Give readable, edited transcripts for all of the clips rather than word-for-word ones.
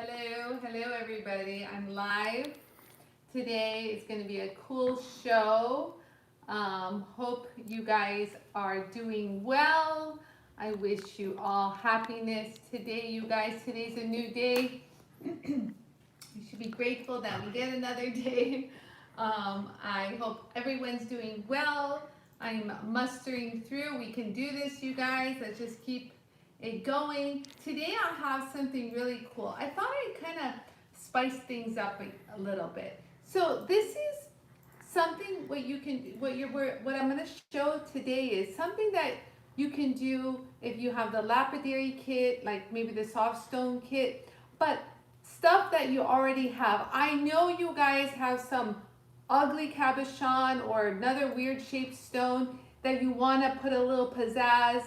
Hello everybody. I'm live. Today is going to be a cool show. Hope you guys are doing well. I wish you all happiness today, you guys. Today's a new day. We should be grateful that we get another day. I hope everyone's doing well. I'm mustering through. We can do this, you guys. Let's just keep it going. Today I'll have something really cool. I thought I'd kind of spice things up a little bit. So this is something what I'm going to show today is something that you can do if you have the lapidary kit, like maybe the soft stone kit, but stuff that you already have. I know you guys have some ugly cabochon or another weird shaped stone that you want to put a little pizzazz.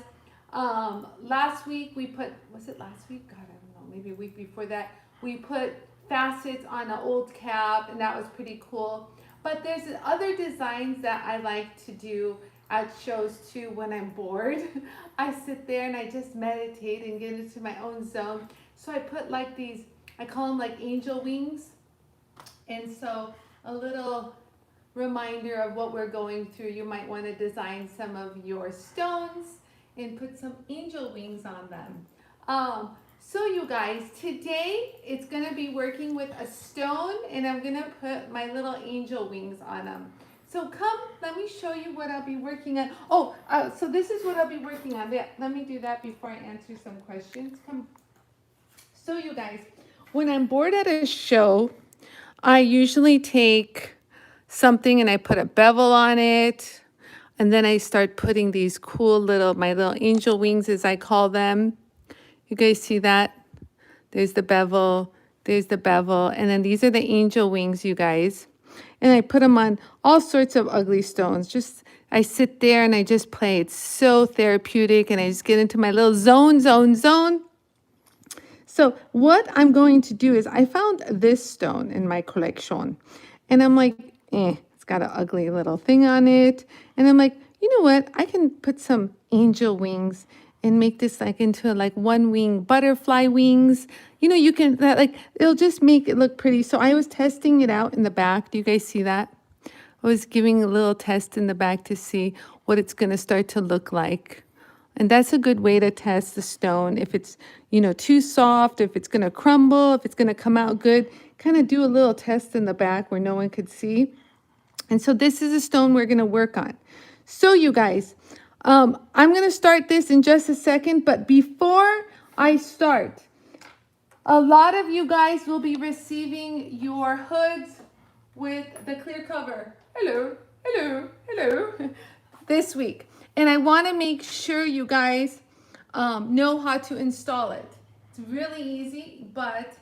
Last week we put, was it last week? God, I don't know, maybe a week before that, we put facets on an old cap, and that was pretty cool. But there's other designs that I like to do at shows too when I'm bored. I sit there and I just meditate and get into my own zone. So I put like these, I call them like angel wings. And so a little reminder of what we're going through. You might want to design some of your stones and put some angel wings on them. So you guys, today it's going to be working with a stone, and I'm going to put my little angel wings on them. So come, let me show you what I'll be working on. So this is what I'll be working on. Let me do that before I answer some questions. Come. So you guys, when I'm bored at a show, I usually take something and I put a bevel on it. And then I start putting these cool my little angel wings, as I call them. You guys see that? There's the bevel, and then these are the angel wings, you guys. And I put them on all sorts of ugly stones. I sit there and I just play. It's so therapeutic, and I just get into my little zone. So what I'm going to do is I found this stone in my collection, and I'm like, it's got an ugly little thing on it. And I'm like, you know what? I can put some angel wings and make this like into like one wing butterfly wings. You know, you can it'll just make it look pretty. So I was testing it out in the back. Do you guys see that? I was giving a little test in the back to see what it's going to start to look like. And that's a good way to test the stone. If it's, too soft, if it's going to crumble, if it's going to come out good, kind of do a little test in the back where no one could see. And so this is a stone we're going to work on. So you guys, I'm going to start this in just a second. But before I start, a lot of you guys will be receiving your hoods with the clear cover. Hello, this week. And I want to make sure you guys know how to install it. It's really easy, but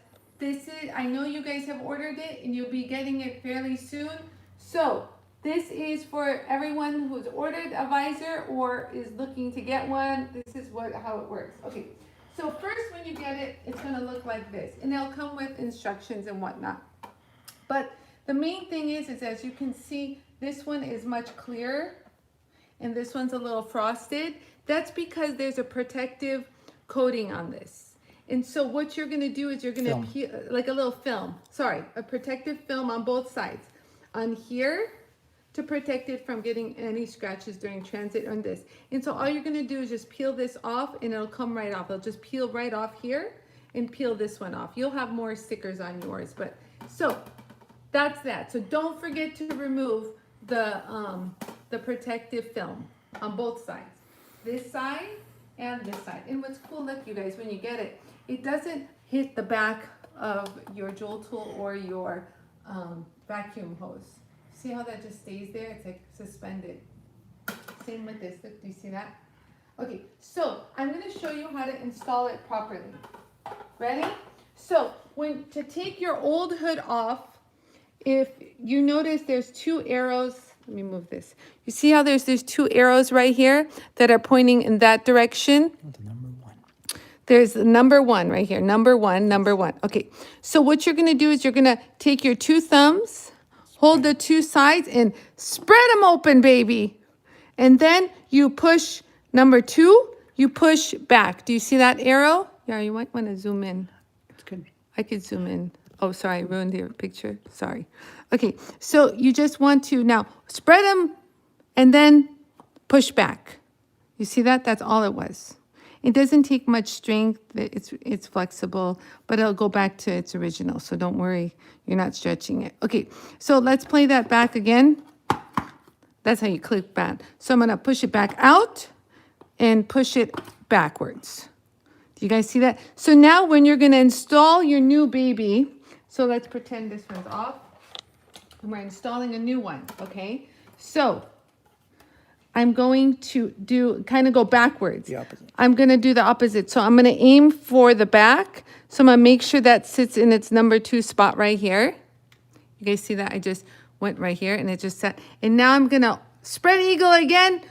I know you guys have ordered it and you'll be getting it fairly soon. So this is for everyone who's ordered a visor or is looking to get one. This is how it works. Okay, so first when you get it, it's going to look like this, and it'll come with instructions and whatnot. But the main thing is as you can see, this one is much clearer and this one's a little frosted. That's because there's a protective coating on this. And so what you're going to do is you're going to peel like a little film. Sorry, a protective film on both sides. On here to protect it from getting any scratches during transit on this. And so all you're going to do is just peel this off and it'll come right off. It'll just peel right off here and peel this one off. You'll have more stickers on yours, but so that's that. So don't forget to remove the protective film on both sides, this side and this side. And what's cool, look you guys, when you get it, it doesn't hit the back of your JOOLTOOL or your vacuum hose. See how that just stays there? It's like suspended. Same with this. Look, do you see that? Okay, so I'm going to show you how to install it properly. Ready? So to take your old hood off, if you notice there's two arrows, let me move this. You see how there's two arrows right here that are pointing in that direction? The number one. There's the number one right here. Number one. Okay, so what you're going to do is you're going to take your two thumbs, hold the two sides, and spread them open, baby. And then you push number two, you push back. Do you see that arrow? Yeah, you might want to zoom in. It's good. I could zoom in. Oh, sorry, I ruined your picture. Sorry. Okay, so you just want to now spread them and then push back. You see that? That's all it was. It doesn't take much strength. It's flexible, but it'll go back to its original. So don't worry, you're not stretching it. Okay, so let's play that back again. That's how you click back. So I'm gonna push it back out and push it backwards. Do you guys see that? So now when you're gonna install your new baby, so let's pretend this one's off. And we're installing a new one, okay? So I'm going to kind of go backwards. The opposite. I'm going to do the opposite. So I'm going to aim for the back. So I'm going to make sure that sits in its number 2 spot right here. You guys see that? I just went right here and it just sat. And now I'm going to spread eagle again,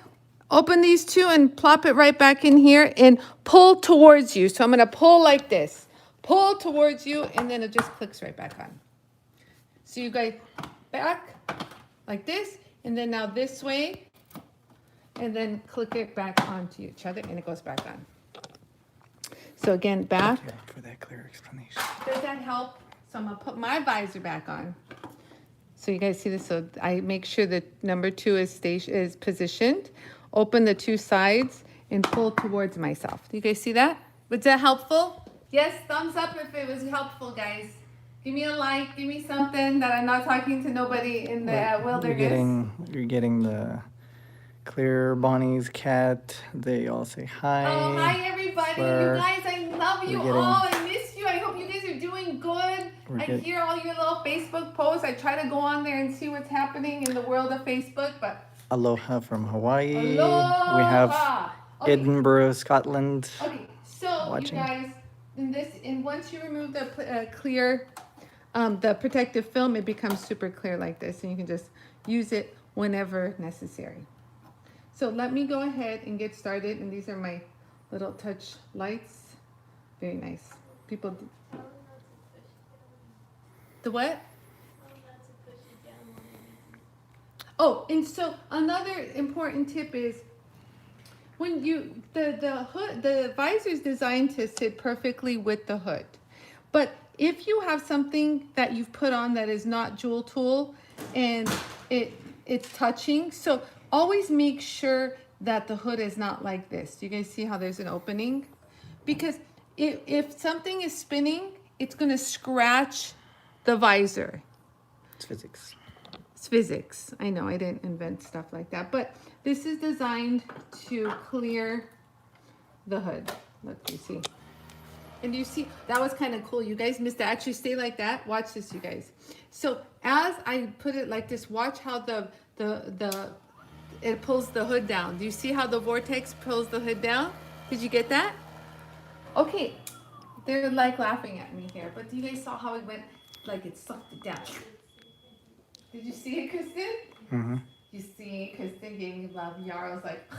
open these two and plop it right back in here and pull towards you. So I'm going to pull like this. Pull towards you and then it just clicks right back on. So you guys back like this and then now this way. And then click it back onto each other and it goes back on. So again, back. Thank you for that clear explanation. Does that help? So I'm gonna put my visor back on. So you guys see this? So I make sure that number 2 is positioned. Open the 2 sides and pull towards myself. Do you guys see that? Was that helpful? Yes, thumbs up if it was helpful, guys. Give me a like, give me something that I'm not talking to nobody in the wilderness. You're getting the Clear, Bonnie's cat. They all say hi. Oh, hi everybody. Fleur. You guys, I love you all. I miss you. I hope you guys are doing good. I hear all your little Facebook posts. I try to go on there and see what's happening in the world of Facebook, but Aloha from Hawaii. Aloha. We have Edinburgh, Scotland. Okay, so watching. You guys, and once you remove the the protective film, it becomes super clear like this, and you can just use it whenever necessary. So let me go ahead and get started, and these are my little touch lights. Very nice. People. The what? Oh, and so another important tip is when the visor is designed to sit perfectly with the hood. But if you have something that you've put on that is not JOOLTOOL and it's touching, so always make sure that the hood is not like this. Do you guys see how there's an opening? Because if something is spinning, it's going to scratch the visor. It's physics. It's physics. I know I didn't invent stuff like that, but this is designed to clear the hood. Look, you see. And you see, that was kind of cool. You guys missed it. Actually, stay like that. Watch this, you guys. So as I put it like this, watch how it pulls the hood down. Do you see how the vortex pulls the hood down? Did you get that? Okay. They're like laughing at me here, but you guys saw how it went, like it sucked it down. Did you see it, Kristen? Mm-hmm. You see, Kristen gave me love. Yara's like,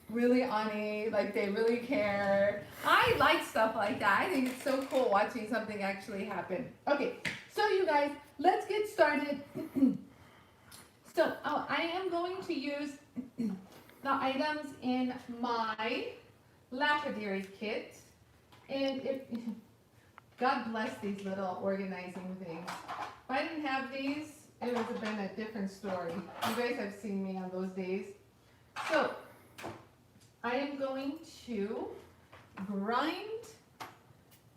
really, Anie? Like, they really care. I like stuff like that. I think it's so cool watching something actually happen. Okay, so you guys, let's get started. So, I am going to use the items in my lapidary kit. And God bless these little organizing things. If I didn't have these, it would have been a different story. You guys have seen me on those days. So, I am going to grind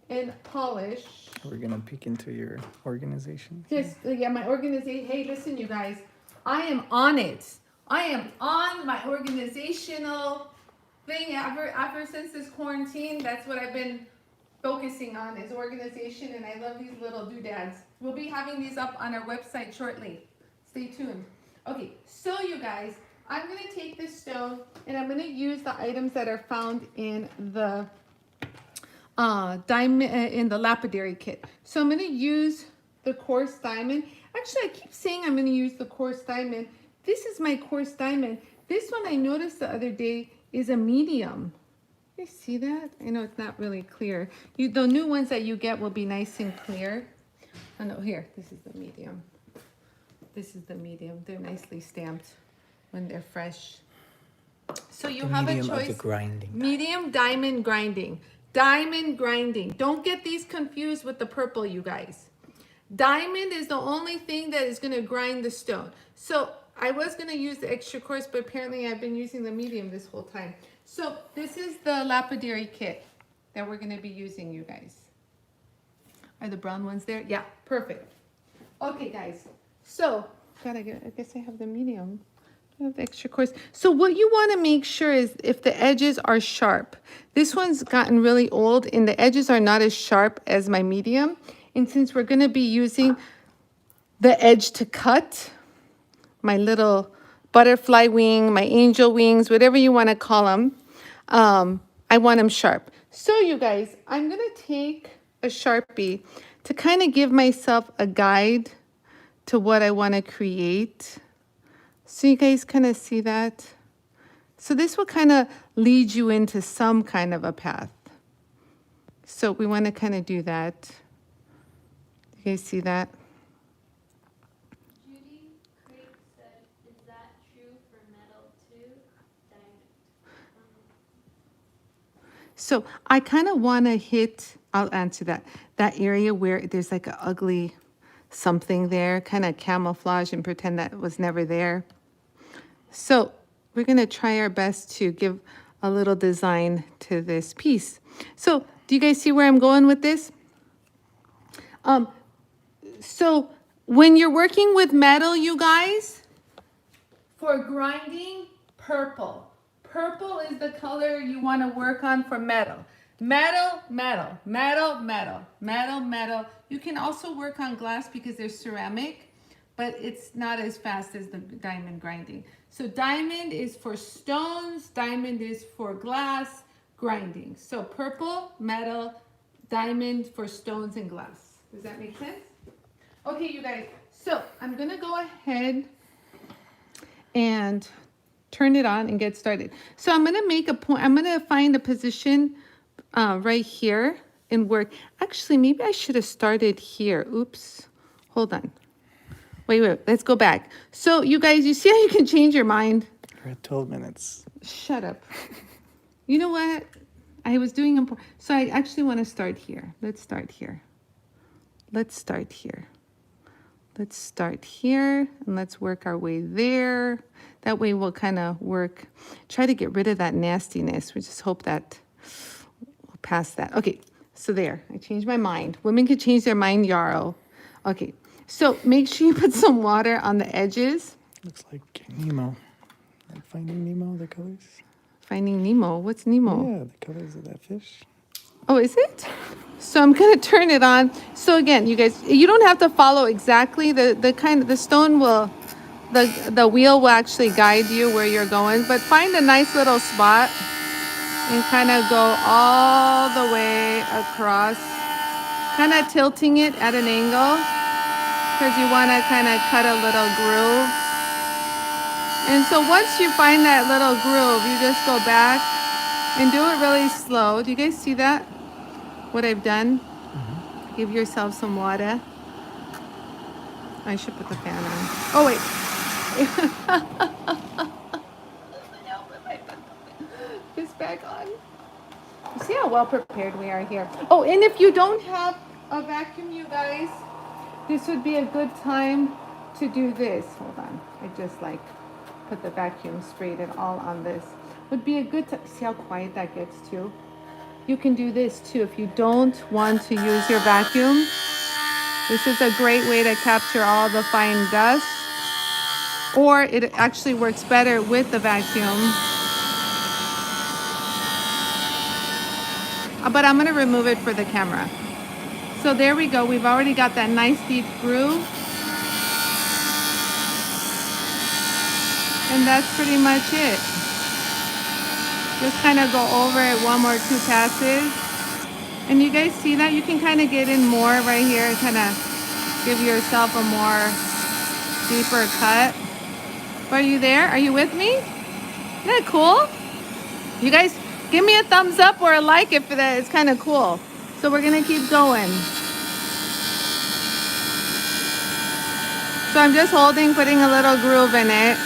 and polish. We're going to peek into your organization. Just, yeah, my organization. Hey, listen, you guys. I am on it. I am on my organizational thing ever since this quarantine. That's what I've been focusing on is organization, and I love these little doodads. We'll be having these up on our website shortly. Stay tuned. Okay, so you guys, I'm going to take this stone and I'm going to use the items that are found in the diamond in the lapidary kit. So I'm going to use the coarse diamond. Actually, I keep saying I'm going to use the coarse diamond. This is my coarse diamond. This one I noticed the other day is a medium. You see that? I know it's not really clear. The new ones that you get will be nice and clear. Oh no, here, this is the medium. This is the medium. They're nicely stamped when they're fresh. So you have a choice. Of the grinding. Medium diamond grinding. Diamond grinding. Don't get these confused with the purple, you guys. Diamond is the only thing that is going to grind the stone. So I was going to use the extra coarse, but apparently I've been using the medium this whole time. So this is the lapidary kit that we're going to be using, you guys. Are the brown ones there? Yeah, perfect. Okay, guys. So, God, I guess I have the medium. I have the extra coarse. So what you want to make sure is if the edges are sharp. This one's gotten really old and the edges are not as sharp as my medium. And since we're going to be using the edge to cut, my little butterfly wing, my angel wings, whatever you want to call them, I want them sharp. So you guys, I'm going to take a Sharpie to kind of give myself a guide to what I want to create. So you guys kind of see that? So this will kind of lead you into some kind of a path. So we want to kind of do that. You guys see that? Judy Craig said, is that true for metal too? Diamond. So I kind of want to hit, I'll answer that area where there's like an ugly something there, kind of camouflage and pretend that was never there. So we're going to try our best to give a little design to this piece. So do you guys see where I'm going with this? So when you're working with metal, you guys, for grinding, purple. Purple is the color you want to work on for metal. Metal, metal, metal, metal, metal, metal. You can also work on glass because they're ceramic, but it's not as fast as the diamond grinding. So diamond is for stones, diamond is for glass grinding. So purple, metal, diamond for stones and glass. Does that make sense? Okay, you guys, so I'm gonna go ahead and turn it on and get started. So I'm gonna make a point, I'm gonna find a position right here and work. Actually, maybe I should have started here. Oops, hold on. Wait, let's go back. So you guys, you see how you can change your mind? We're at 12 minutes. Shut up. You know what? I was doing important. So I actually want to start here. Let's start here. Let's start here. Let's start here and let's work our way there. That way we'll kind of work, try to get rid of that nastiness. We just hope that we'll pass that. Okay, so there, I changed my mind. Women can change their mind, Yarrow. Okay, so make sure you put some water on the edges. Looks like Nemo. Like Finding Nemo, the colors. Finding Nemo, what's Nemo? Yeah, the colors of that fish. Oh, is it? So I'm gonna turn it on. So again, you guys, you don't have to follow exactly the stone will, the wheel will actually guide you where you're going, but find a nice little spot and kind of go all the way across, kind of tilting it at an angle because you want to kind of cut a little groove. And so once you find that little groove, you just go back and do it really slow. Do you guys see that? What I've done? Mm-hmm. Give yourself some water. I should put the fan on. Oh, wait. This back on. You see how well prepared we are here. Oh, and if you don't have a vacuum, you guys, this would be a good time to do this. Hold on. I just like put the vacuum straight and all on this. Would be a good time. See how quiet that gets too? You can do this too if you don't want to use your vacuum. This is a great way to capture all the fine dust. Or it actually works better with the vacuum. But I'm going to remove it for the camera. So there we go. We've already got that nice deep groove. And that's pretty much it. Just kind of go over it one or two passes. And you guys see that? You can kind of get in more right here and kind of give yourself a more deeper cut. Are you there? Are you with me? Isn't that cool? You guys, give me a thumbs up or a like if that is kind of cool. So we're going to keep going. So I'm just holding, putting a little groove in it.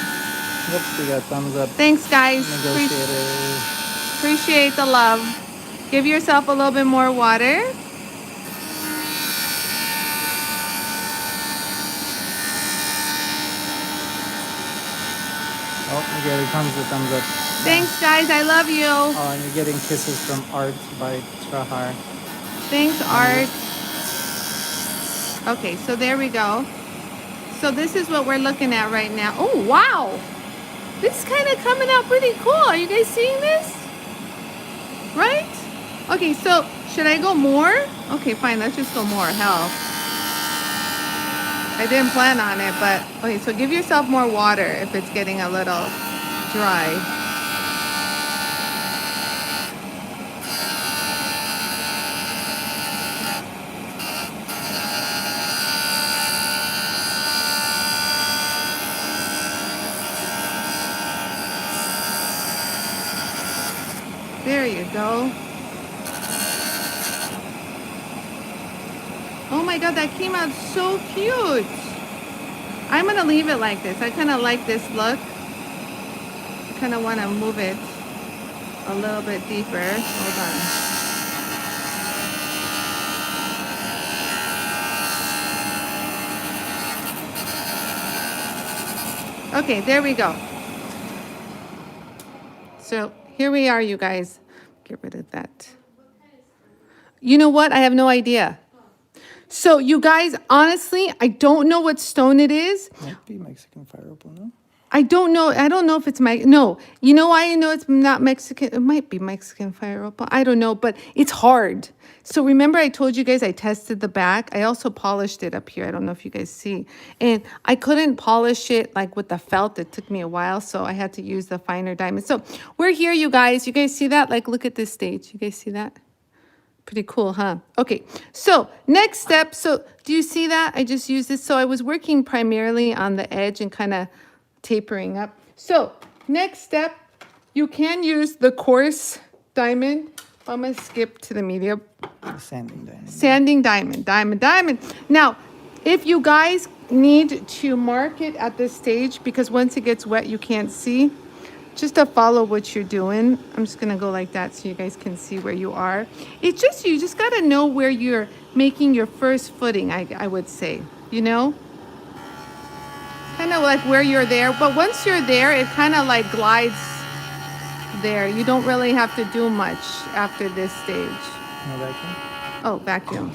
Yep, we got thumbs up. Thanks, guys. Negotiator. Appreciate the love. Give yourself a little bit more water. Oh, here comes the thumbs up. Thanks, guys. I love you. Oh, and you're getting kisses from Art by Trahar. Thanks, Art. Okay, so there we go. So this is what we're looking at right now. Oh, wow. This is kind of coming out pretty cool. Are you guys seeing this? Right? Okay, so should I go more? Okay, fine. Let's just go more. Hell. I didn't plan on it, but okay, so give yourself more water if it's getting a little dry. There you go. Oh my God, that came out so cute. I'm gonna leave it like this. I kind of like this look. I kind of want to move it a little bit deeper. Hold on. Okay, there we go. So here we are, you guys. Get rid of that. You know what? I have no idea. So you guys, honestly, I don't know what stone it is. Might be Mexican fire opal, no? I don't know. I don't know if it's no. You know why I know it's not Mexican? It might be Mexican fire opal. I don't know, but it's hard. So remember I told you guys I tested the back. I also polished it up here. I don't know if you guys see. And I couldn't polish it like with the felt. It took me a while, so I had to use the finer diamond. So we're here, you guys. You guys see that? Like, look at this stage. You guys see that? Pretty cool, huh? Okay, so next step. So do you see that? I just used this. So I was working primarily on the edge and kind of tapering up. So next step, you can use the coarse diamond. I'm going to skip to the medium. Sanding diamond. Sanding diamond, diamond. Now, if you guys need to mark it at this stage, because once it gets wet, you can't see, just to follow what you're doing. I'm just going to go like that so you guys can see where you are. It's just, you just got to know where you're making your first footing, I would say, you know? Kind of like where you're there. But once you're there, it kind of like glides there. You don't really have to do much after this stage. No vacuum? Oh, vacuum.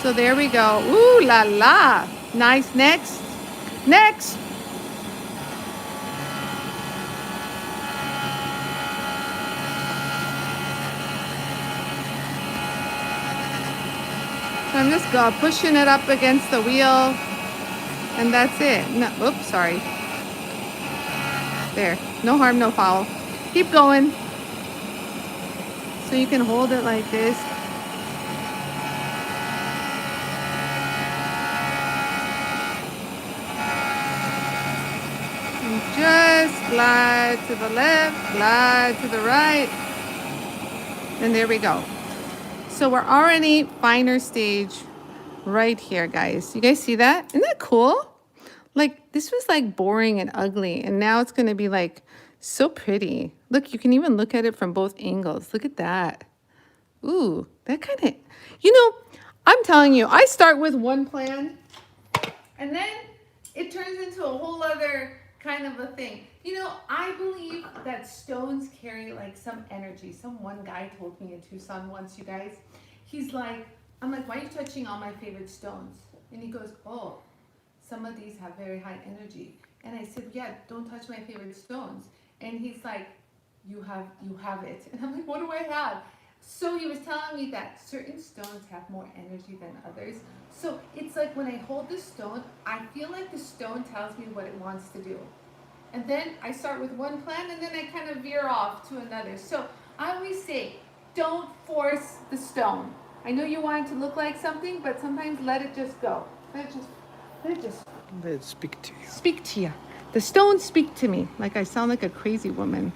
So there we go. Ooh la la. Nice. Next. Next. So I'm just pushing it up against the wheel. And that's it. No, oops, sorry. There. No harm, no foul. Keep going. So you can hold it like this. Just glide to the left, glide to the right. And there we go. So we're already finer stage right here, guys. You guys see that? Isn't that cool? Like, this was like boring and ugly. And now it's going to be like so pretty. Look, you can even look at it from both angles. Look at that. Ooh, that kind of, you know, I'm telling you, I start with one plan and then it turns into a whole other kind of a thing. You know, I believe that stones carry like some energy. One guy told me in Tucson once, you guys, he's like, I'm like, why are you touching all my favorite stones? And he goes, oh, some of these have very high energy. And I said, yeah, don't touch my favorite stones. And he's like, you have it. And I'm like, what do I have? So he was telling me that certain stones have more energy than others. So it's like when I hold the stone, I feel like the stone tells me what it wants to do. And then I start with one plan and then I kind of veer off to another. So I always say, don't force the stone. I know you want it to look like something, but sometimes let it just go. Let it speak to you. Speak to you. The stones speak to me. Like I sound like a crazy woman.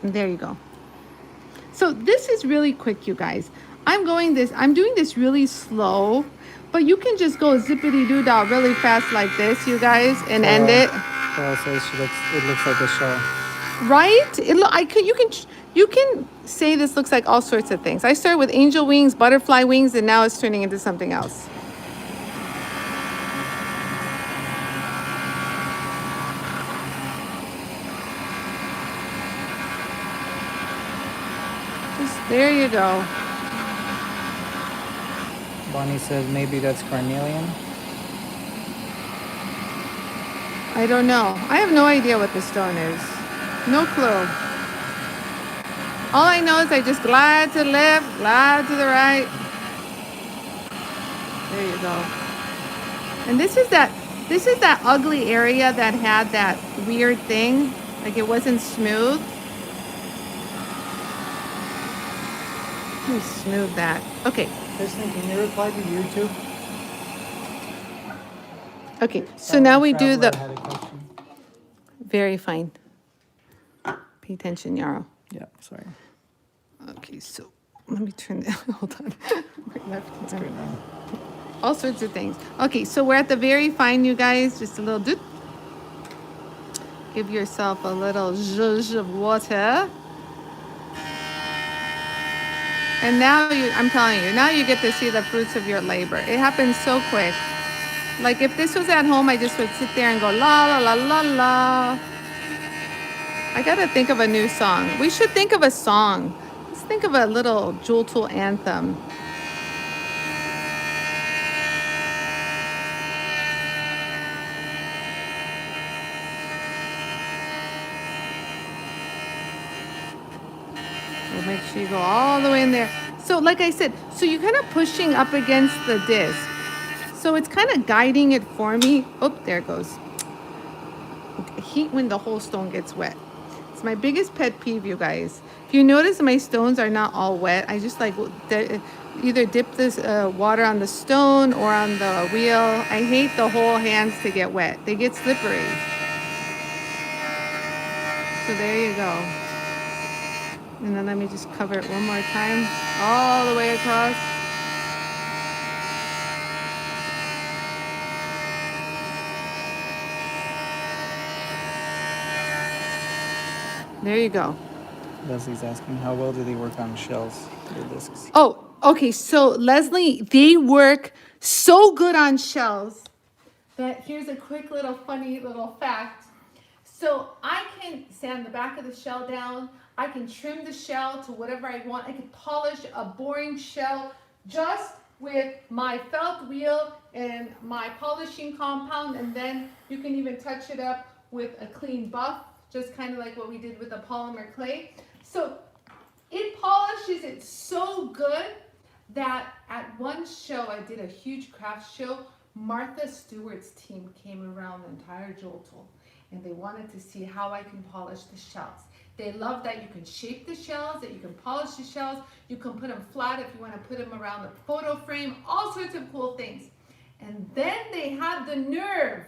And there you go. So this is really quick, you guys. I'm doing this really slow, but you can just go zippity-doo-dah really fast like this, you guys, and end it. Cheryl says it looks like a shell. Right? You can say this looks like all sorts of things. I started with angel wings, butterfly wings, and now it's turning into something else. There you go. Bonnie says maybe that's carnelian. I don't know. I have no idea what the stone is. No clue. All I know is I just glide to the left, glide to the right. There you go. And this is that ugly area that had that weird thing. Like it wasn't smooth. Let me smooth that. Okay. Kristen, can you reply to YouTube? Okay. So now we do Traveler the had a question. very fine. Pay attention, Yarrow. Yeah, sorry. Okay, so let me turn that. Hold on. Right, left, That's good now. all sorts of things. Okay, so we're at the very fine, you guys. Just a little doot. Give yourself a little zhuzh of water. And now I'm telling you, now you get to see the fruits of your labor. It happens so quick. Like if this was at home, I just would sit there and go la la la la la. I gotta think of a new song. We should think of a song. Let's think of a little JOOLTOOL anthem. We'll make sure you go all the way in there. So like I said, so you're kind of pushing up against the disc. So it's kind of guiding it for me. Oh, there it goes. I hate when the whole stone gets wet. It's my biggest pet peeve, you guys. If you notice my stones are not all wet, I just like either dip this water on the stone or on the wheel. I hate the whole hands to get wet. They get slippery. So there you go. And then let me just cover it one more time, all the way across. There you go. Leslie's asking, how well do they work on shells, the discs? Oh, okay. So Leslie, they work so good on shells that here's a quick little funny little fact. So I can sand the back of the shell down. I can trim the shell to whatever I want. I can polish a boring shell just with my felt wheel and my polishing compound, and then you can even touch it up with a clean buff, just kind of like what we did with the polymer clay. So it polishes it so good that at one show, I did a huge craft show, Martha Stewart's team came around the entire JOOLTOOL, and they wanted to see how I can polish the shells. They love that you can shape the shells, that you can polish the shells, you can put them flat if you want to put them around the photo frame, all sorts of cool things. And then they had the nerve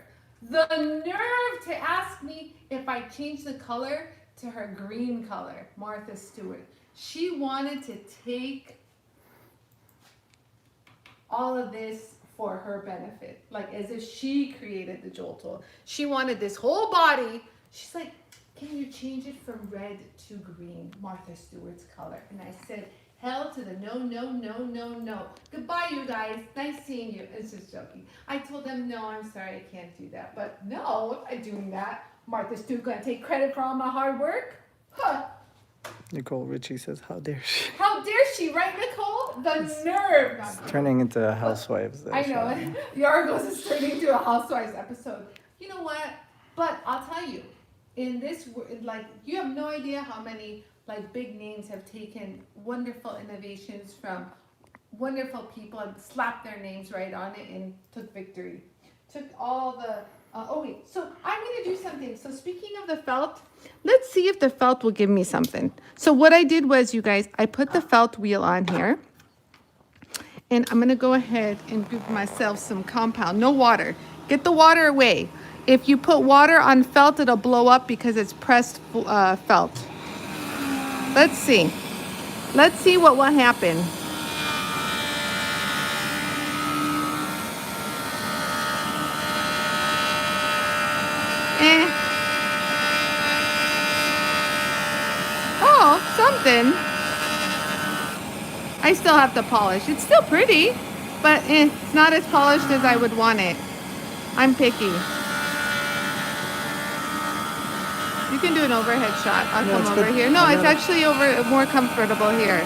to ask me if I changed the color to her green color, Martha Stewart. She wanted to take all of this for her benefit, like as if she created the JOOLTOOL. She wanted this whole body. She's like, can you change it from red to green, Martha Stewart's color? And I said, hell to the no, no, no, no, no. Goodbye, you guys. Nice seeing you. It's just joking. I told them, no, I'm sorry, I can't do that. But no, I'm not doing that. Martha Stewart gonna take credit for all my hard work? Huh. Nicole Ritchie says, how dare she? How dare she, right, Nicole? The nerve. It's turning into Housewives. I know. Yargos is turning into a Housewives episode. You know what? But I'll tell you, in this, like, you have no idea how many, like, big names have taken wonderful innovations from wonderful people and slapped their names right on it and took victory. Took all the, oh wait, so I'm going to do something. So speaking of the felt, let's see if the felt will give me something. So what I did was, you guys, I put the felt wheel on here. And I'm going to go ahead and give myself some compound. No water. Get the water away. If you put water on felt, it'll blow up because it's pressed felt. Let's see. Let's see what will happen. something. I still have to polish. It's still pretty, but it's not as polished as I would want it. I'm picky. You can do an overhead shot. I'll No, come it's over good. here. No, I it's got it. actually more comfortable here.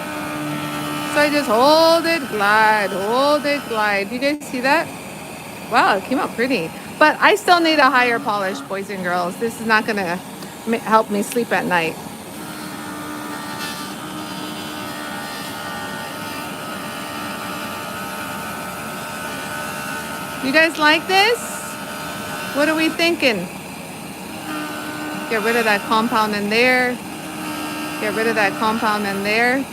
So I just hold it, glide, hold it, glide. You guys see that? Wow, it came out pretty. But I still need a higher polish, boys and girls. This is not gonna help me sleep at night. You guys like this? What are we thinking? Get rid of that compound in there. Get rid of that compound in there.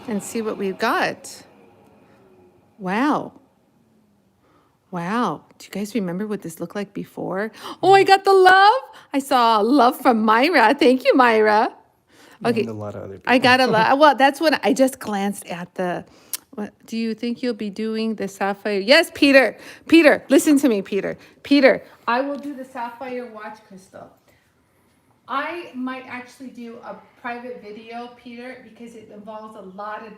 And see what we've got. Wow. Wow. Do you guys remember what this looked like before? Oh, I got the love. I saw love from Myra. Thank you, Myra. Okay. And a lot of other people. I got a lot. Well, that's when I just glanced at the. What do you think you'll be doing the sapphire? Yes, Peter. Peter, listen to me, Peter. Peter, I will do the sapphire watch crystal. I might actually do a private video, Peter, because it involves a lot of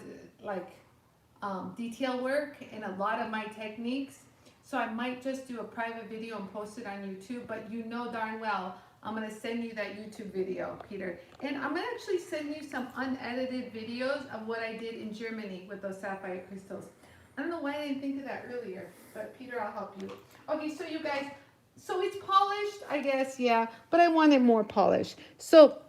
detail work and a lot of my techniques. So I might just do a private video and post it on YouTube, but you know darn well I'm gonna send you that YouTube video, Peter. And I'm gonna actually send you some unedited videos of what I did in Germany with those sapphire crystals. I don't know why I didn't think of that earlier, but Peter, I'll help you. Okay, so you guys, so it's polished, I guess, yeah, but I want it more polished. So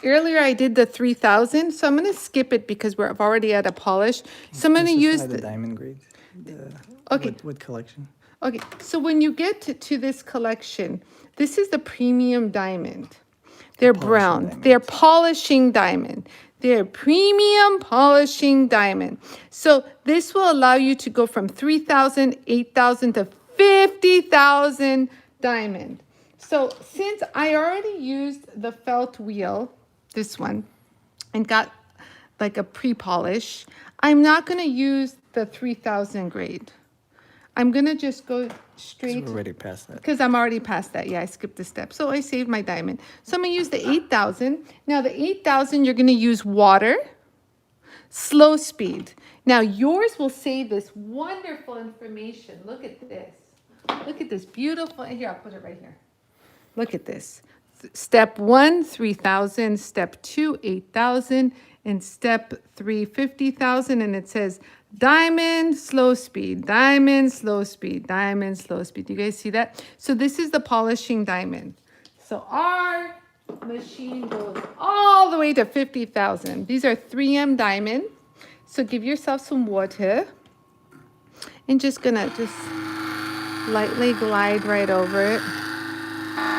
earlier I did the 3000, so I'm gonna skip it because I've already at a polish. So I'm gonna This is use kind of the diamond grade. Okay. Wood collection. Okay, so when you get to this collection, this is the premium diamond. They're polishing brown. diamond. They're polishing diamond. They're premium polishing diamond. So this will allow you to go from 3,000, 8,000 to 50,000 diamond. So since I already used the felt wheel, this one, and got like a pre-polish, I'm not going to use the 3,000 grade. I'm going to just go straight. We're already past that. Because I'm already past that. Yeah, I skipped a step. So I saved my diamond. So I'm going to use the 8,000. Now the 8,000, you're going to use water, slow speed. Now yours will say this wonderful information. Look at this. Look at this beautiful. Here, I'll put it right here. Look at this. Step 1, 3,000. Step 2, 8,000. And step 3, 50,000. And it says diamond, slow speed, diamond, slow speed, diamond, slow speed. Do you guys see that? So this is the polishing diamond. So our machine goes all the way to 50,000. These are 3M diamond. So give yourself some water. And just gonna lightly glide right over it.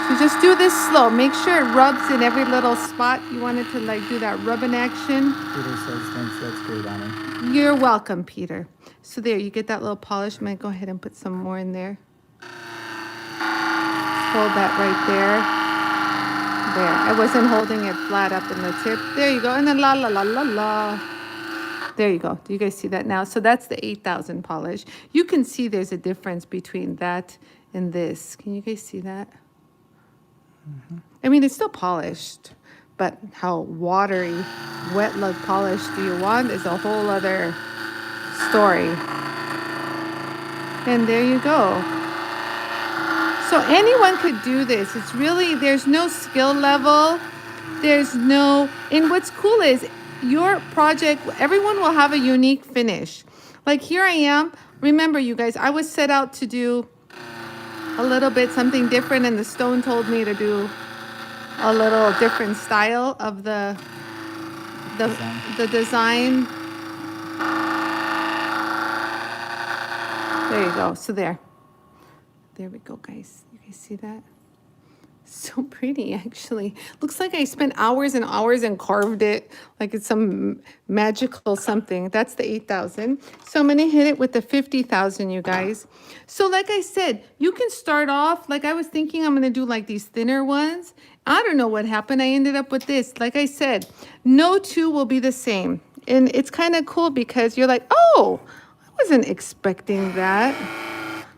So just do this slow. Make sure it rubs in every little spot. You want it to like do that rubbing action. Peter says thanks. That's great, Anie. You're welcome, Peter. So there, you get that little polish. I'm gonna go ahead and put some more in there. Hold that right there. There. I wasn't holding it flat up in the tip. There you go. And then la la la la la. There you go. Do you guys see that now? So that's the 8,000 polish. You can see there's a difference between that and this. Can you guys see that? I mean, it's still polished, but how watery, wet look polish do you want is a whole other story. And there you go. So anyone could do this. It's really, there's no skill level. There's no, and what's cool is your project, everyone will have a unique finish. Like here I am. Remember, you guys, I was set out to do a little bit something different, and the stone told me to do a little different style of the design. There you go. So there we go, guys. You guys see that? So pretty, actually. Looks like I spent hours and hours and carved it like it's some magical something. That's the 8,000. So I'm going to hit it with the 50,000, you guys. So like I said, you can start off, like I was thinking I'm going to do like these thinner ones. I don't know what happened. I ended up with this. Like I said, no two will be the same. And it's kind of cool because you're like, oh, I wasn't expecting that.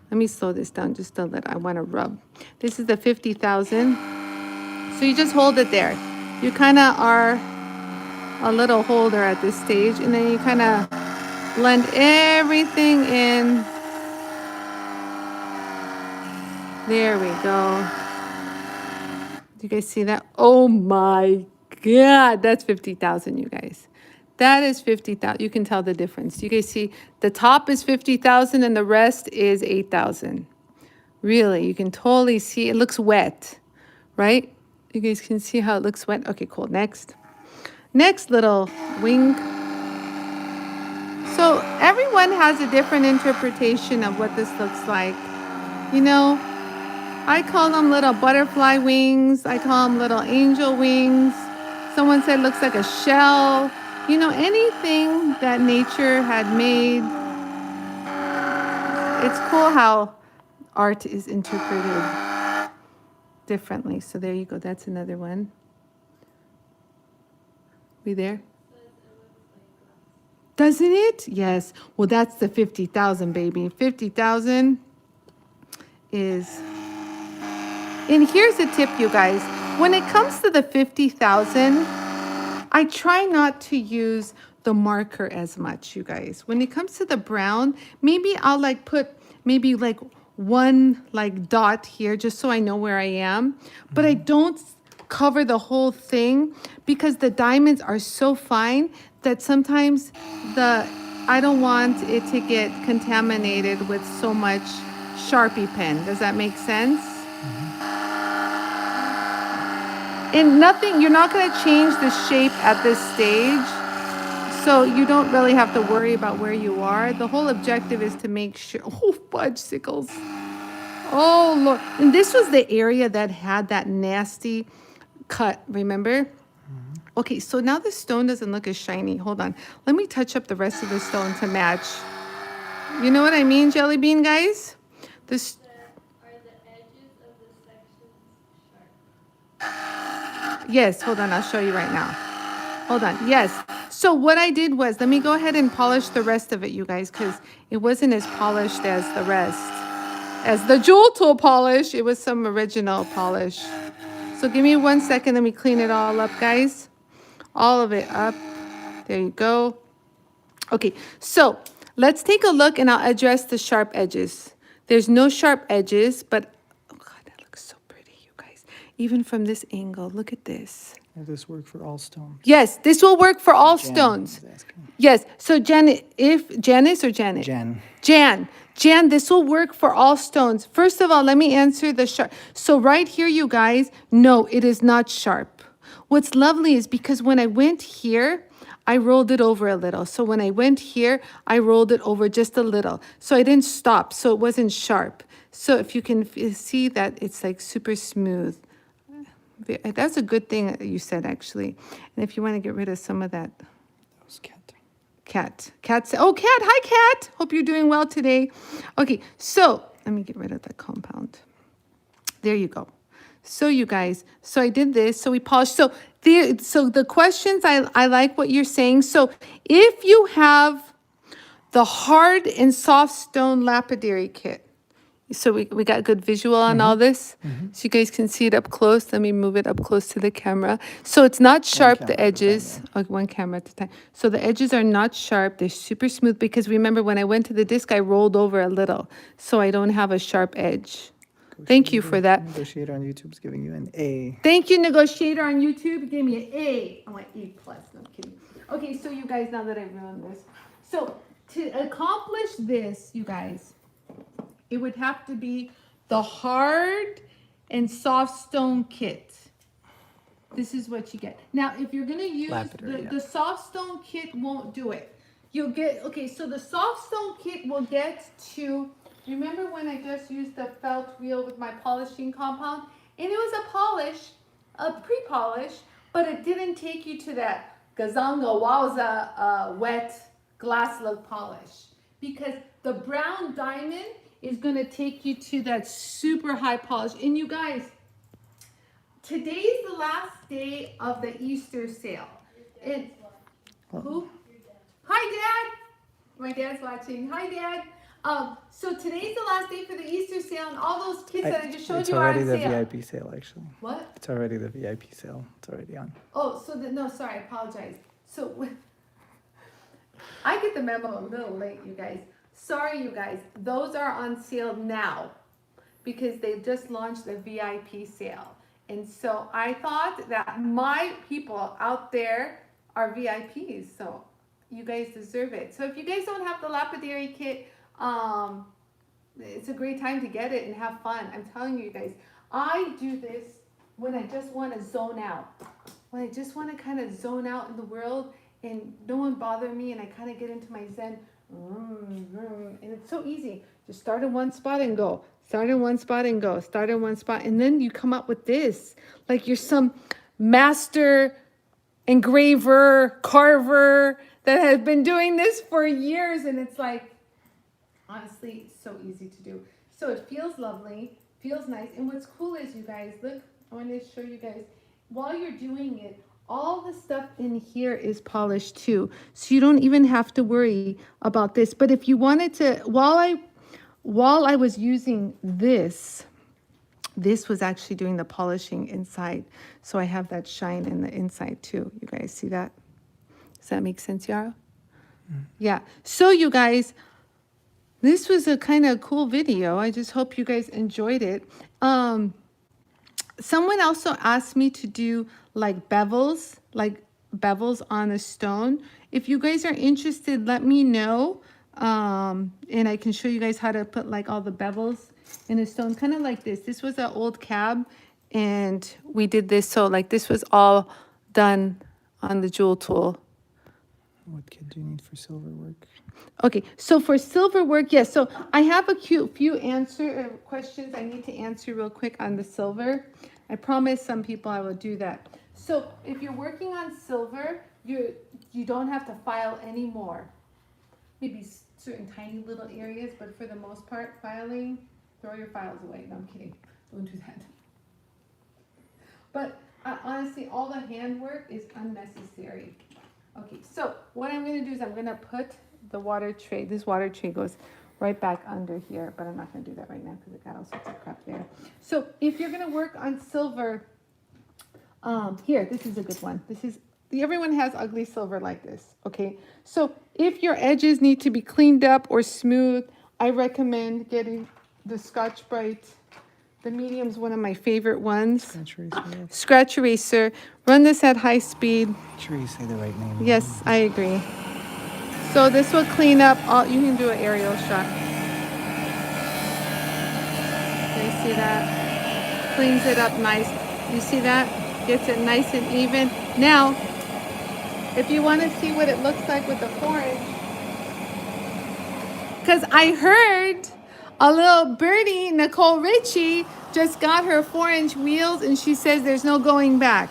Let me slow this down just a little. I want to rub. This is the 50,000. So you just hold it there. You kind of are a little holder at this stage, and then you kind of blend everything in. There we go. Do you guys see that? Oh my God, that's 50,000, you guys. That is 50,000. You can tell the difference. You guys see the top is 50,000 and the rest is 8,000. Really, you can totally see it looks wet, right? You guys can see how it looks wet. Okay, cool. Next. Next little wing. So everyone has a different interpretation of what this looks like. You know, I call them little butterfly wings. I call them little angel wings. Someone said it looks like a shell. You know, anything that nature had made. It's cool how art is interpreted differently. So there you go. That's another one. We there? Doesn't it? Yes. Well, that's the 50,000, baby. 50,000 is... And here's a tip, you guys. When it comes to the 50,000, I try not to use the marker as much, you guys. When it comes to the brown, maybe I'll like put maybe like one like dot here just so I know where I am. But I don't cover the whole thing because the diamonds are so fine that sometimes I don't want it to get contaminated with so much Sharpie pen. Does that make sense? And nothing, you're not going to change the shape at this stage. So you don't really have to worry about where you are. The whole objective is to make sure, oh, fudge sickles. Oh, Lord. And this was the area that had that nasty cut, remember? Okay, so now the stone doesn't look as shiny. Hold on. Let me touch up the rest of the stone to match. You know what I mean, Jelly Bean, guys? This. Are the edges of the sections sharp? Yes, hold on. I'll show you right now. Hold on. Yes. So what I did was, let me go ahead and polish the rest of it, you guys, because it wasn't as polished as the rest. As the Jewel Tool polish, it was some original polish. So give me 1 second. Let me clean it all up, guys. All of it up. There you go. Okay, so let's take a look and I'll address the sharp edges. There's no sharp edges, but oh God, that looks so pretty, you guys. Even from this angle, look at this. Does this work for all stones? Yes, this will work for all Jan stones. is asking. Yes, so Janet, if Janice or Janet? Jan. Jan, this will work for all stones. First of all, let me answer the sharp. So right here, you guys, no, it is not sharp. What's lovely is because when I went here, I rolled it over a little. So when I went here, I rolled it over just a little. So I didn't stop, so it wasn't sharp. So if you can see that it's like super smooth. That's a good thing that you said, actually. And if you want to get rid of some of that. That was Cat. Cat. Oh, Cat. Hi, Cat. Hope you're doing well today. Okay, so let me get rid of that compound. There you go. So you guys, so I did this. So we polished. So the questions, I like what you're saying. So if you have the hard and soft stone lapidary kit, so we got good visual on all this. So you guys can see it up close. Let me move it up close to the camera. So it's not sharp, the edges. Okay, one camera at a time. So the edges are not sharp. They're super smooth because remember when I went to the disc, I rolled over a little. So I don't have a sharp edge. Thank you for that. Negotiator on YouTube's giving you an A. Thank you, Negotiator on YouTube. You gave me an A. I want A+. No, I'm kidding. Okay, so you guys, now that I've ruined this. So to accomplish this, you guys, it would have to be the hard and soft stone kit. This is what you get. Now, if you're going to use the soft stone kit, won't do it. You'll get, okay, so the soft stone kit will get to, remember when I just used the felt wheel with my polishing compound? And it was a polish, a pre-polish, but it didn't take you to that Gazanga Wowza wet glass look polish. Because the brown diamond is going to take you to that super high polish. And you guys, today's the last day of the Easter sale. And who? Hi, Dad. My dad's watching. Hi, Dad. So today's the last day for the Easter sale, and all those kits that I just showed you are on sale. It's already the VIP sale, actually. What? It's already the VIP sale. It's already on. Oh, so no, sorry, I apologize. So I get the memo a little late, you guys. Sorry, you guys. Those are on sale now because they just launched the VIP sale. And so I thought that my people out there are VIPs. So you guys deserve it. So if you guys don't have the lapidary kit, it's a great time to get it and have fun. I'm telling you guys, I do this when I just want to zone out. When I just want to kind of zone out in the world and no one bother me and I kind of get into my zen. And it's so easy. Just start in one spot and go. Start in one spot and go. Start in one spot. And then you come up with this. Like you're some master engraver, carver that has been doing this for years. And it's like, honestly, so easy to do. So it feels lovely, feels nice. And what's cool is, you guys, look, I want to show you guys, while you're doing it, all the stuff in here is polished too. So you don't even have to worry about this. But if you wanted to, while I was using this was actually doing the polishing inside. So I have that shine in the inside too. You guys see that? Does that make sense, Yara? Yeah. So you guys, this was a kind of cool video. I just hope you guys enjoyed it. Someone also asked me to do like bevels on a stone. If you guys are interested, let me know. And I can show you guys how to put like all the bevels in a stone, kind of like this. This was an old cab and we did this. So like this was all done on the jewel tool. What kit do you need for silver work? Okay, so for silver work, yes. So I have a few questions I need to answer real quick on the silver. I promise some people I will do that. So if you're working on silver, you don't have to file anymore. Maybe certain tiny little areas, but for the most part, filing, throw your files away. No, I'm kidding. Don't do that. But honestly, all the handwork is unnecessary. Okay, so what I'm going to do is I'm going to put the water tray. This water tray goes right back under here, but I'm not going to do that right now because it got all sorts of crap there. So if you're going to work on silver, here, this is a good one. Everyone has ugly silver like this, okay? So if your edges need to be cleaned up or smooth, I recommend getting the Scotch-Brite. The medium's one of my favorite ones. Scratch eraser. Scratch eraser. Run this at high speed. Make sure you say the right name. Yes, I agree. So this will clean up all. You can do an aerial shot. You see that? Cleans it up nice. You see that? Gets it nice and even. Now, if you want to see what it looks like with the forage, because I heard a little birdie, Nicole Ritchie, just got her 4-inch wheels and she says there's no going back.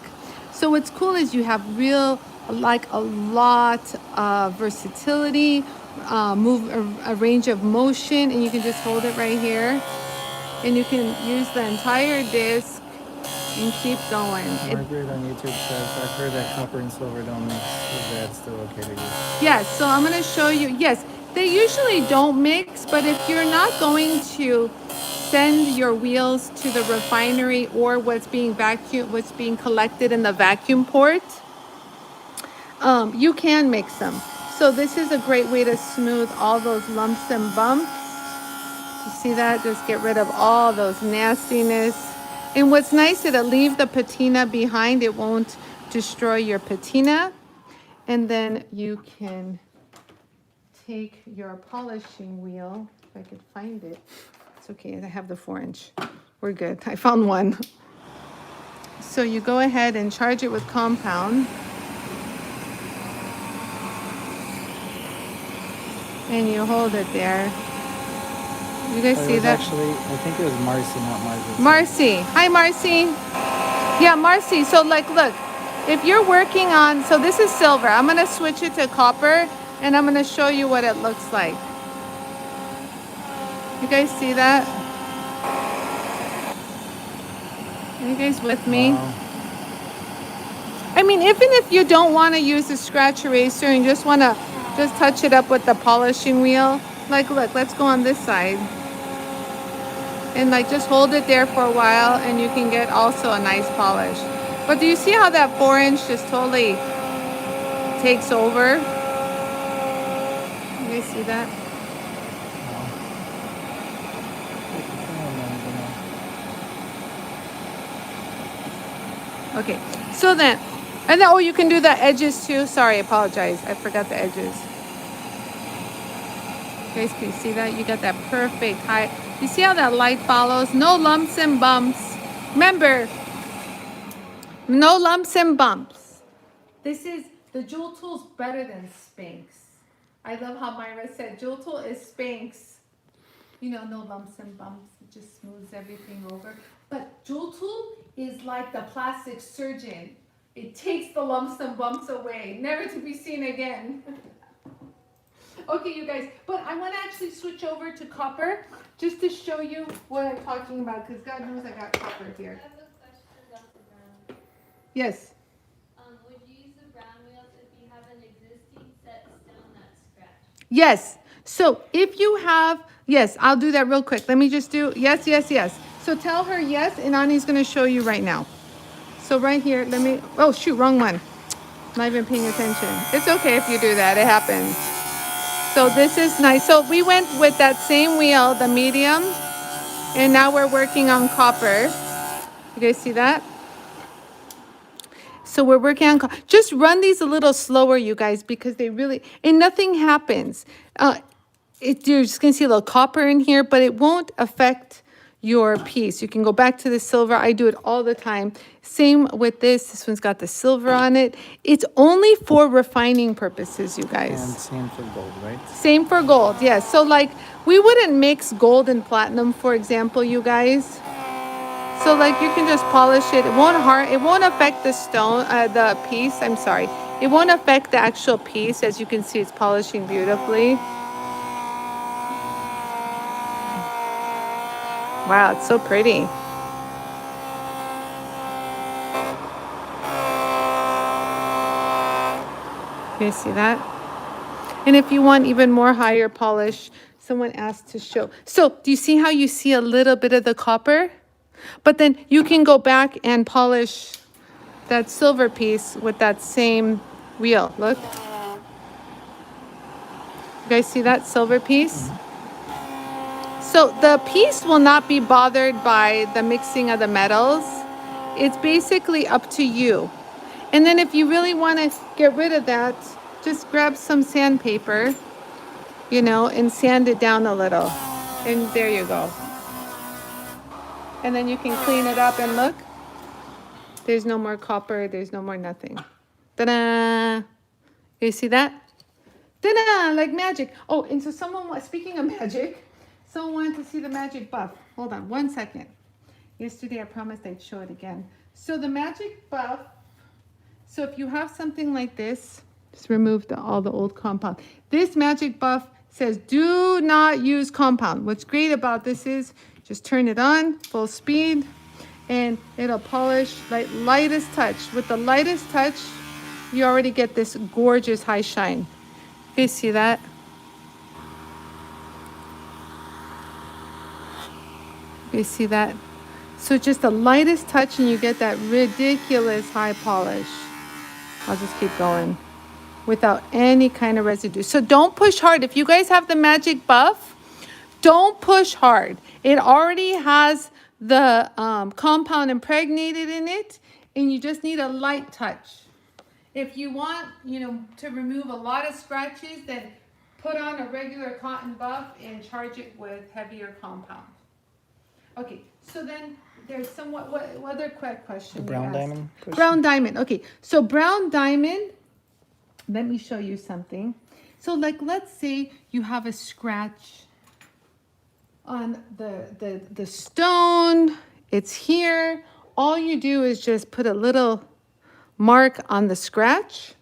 So what's cool is you have a lot of versatility, a range of motion, and you can just hold it right here. And you can use the entire disc and keep going. Margaret on YouTube says, I've heard that copper and silver don't mix. Is that still okay to use? Yes, so I'm going to show you. Yes, they usually don't mix, but if you're not going to send your wheels to the refinery or what's being collected in the vacuum port, you can mix them. So this is a great way to smooth all those lumps and bumps. You see that? Just get rid of all those nastiness. And what's nice, it'll leave the patina behind. It won't destroy your patina. And then you can take your polishing wheel, if I could find it. It's okay, I have the 4-inch. We're good, I found one. So you go ahead and charge it with compound. And you hold it there. You guys see that? Actually, I think it was Marcy, not Margaret. Marcy. Hi, Marcy. Yeah, Marcy. So, like, look. If you're working on... So, this is silver. I'm going to switch it to copper. And I'm going to show you what it looks like. You guys see that? Are you guys with me? Wow. I mean, even if you don't want to use a scratch eraser and just want to just touch it up with the polishing wheel. Like, look, let's go on this side. And like, just hold it there for a while and you can get also a nice polish. But do you see how that 4-inch just totally takes over. You guys see that? Okay, so then, and then, oh, you can do the edges too. Sorry, I apologize. I forgot the edges. You guys can see that? You got that perfect height. You see how that light follows? No lumps and bumps. Remember, no lumps and bumps. This is, the Jewel Tool's better than Spanx. I love how Myra said, Jewel Tool is Spanx. You know, no lumps and bumps. It just smooths everything over. But Jewel Tool is like the plastic surgeon. It takes the lumps and bumps away, never to be seen again. Okay, you guys, but I want to actually switch over to copper just to show you what I'm talking about, because God knows I got copper I here. have a question about the brown. Yes. Would you use the brown wheels if you have an existing set stone that's scratched? Yes. So if you have, yes, I'll do that real quick. Let me just do, yes, yes, yes. So tell her yes, and Anie's going to show you right now. So right here, let me, oh shoot, wrong one. Not even paying attention. It's okay if you do that, it happens. So this is nice. So we went with that same wheel, the medium, and now we're working on copper. You guys see that? So we're working on, just run these a little slower, you guys, because they really, and nothing happens. You're just gonna see a little copper in here, but it won't affect your piece. You can go back to the silver. I do it all the time. Same with this. This one's got the silver on it. It's only for refining purposes, you guys. And same for gold, right? Same for gold, yes. So like, we wouldn't mix gold and platinum, for example, you guys. So like, you can just polish it. It won't affect the stone, the piece, I'm sorry. It won't affect the actual piece. As you can see, it's polishing beautifully. Wow, it's so pretty. You see that? And if you want even more higher polish, someone asked to show. So do you see how you see a little bit of the copper? But then you can go back and polish that silver piece with that same wheel. Look. You guys see that silver piece? So the piece will not be bothered by the mixing of the metals. It's basically up to you. And then if you really want to get rid of that, just grab some sandpaper, you know, and sand it down a little. And there you go. And then you can clean it up and look. There's no more copper. There's no more nothing. Ta-da! You see that? Ta-da! Like magic. Oh, and so someone, speaking of magic, someone wanted to see the magic buff. Hold on 1 second. Yesterday I promised I'd show it again. So the magic buff, so if you have something like this, just remove all the old compound. This magic buff says do not use compound. What's great about this is just turn it on full speed and it'll polish like lightest touch. With the lightest touch, you already get this gorgeous high shine. You see that? You see that? So just the lightest touch and you get that ridiculous high polish. I'll just keep going without any kind of residue. So don't push hard. If you guys have the magic buff, don't push hard. It already has the compound impregnated in it, and you just need a light touch. If you want, you know, to remove a lot of scratches, then put on a regular cotton buff and charge it with heavier compound. Okay, so then there's somewhat, what other quick question? The brown you asked? diamond question? Brown diamond, okay. So brown diamond, let me show you something. So like, let's say you have a scratch on the stone, it's here. All you do is just put a little mark on the scratch.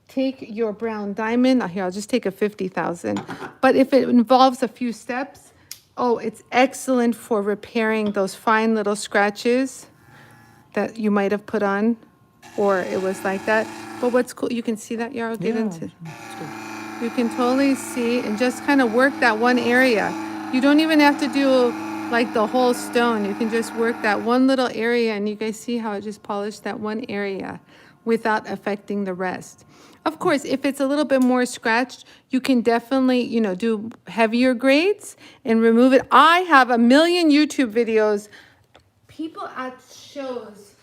Take your brown diamond, here, I'll just take a 50,000. But if it involves a few steps, oh, it's excellent for repairing those fine little scratches that you might have put on, or it was like that. But what's cool, you can see that, Yarrow? Get into. You can totally see and just kind of work that one area. You don't even have to do like the whole stone. You can just work that one little area, and you guys see how it just polished that one area. without affecting the rest. Of course, if it's a little bit more scratched, you can definitely, you know, do heavier grades and remove it. I have a million YouTube videos. People at shows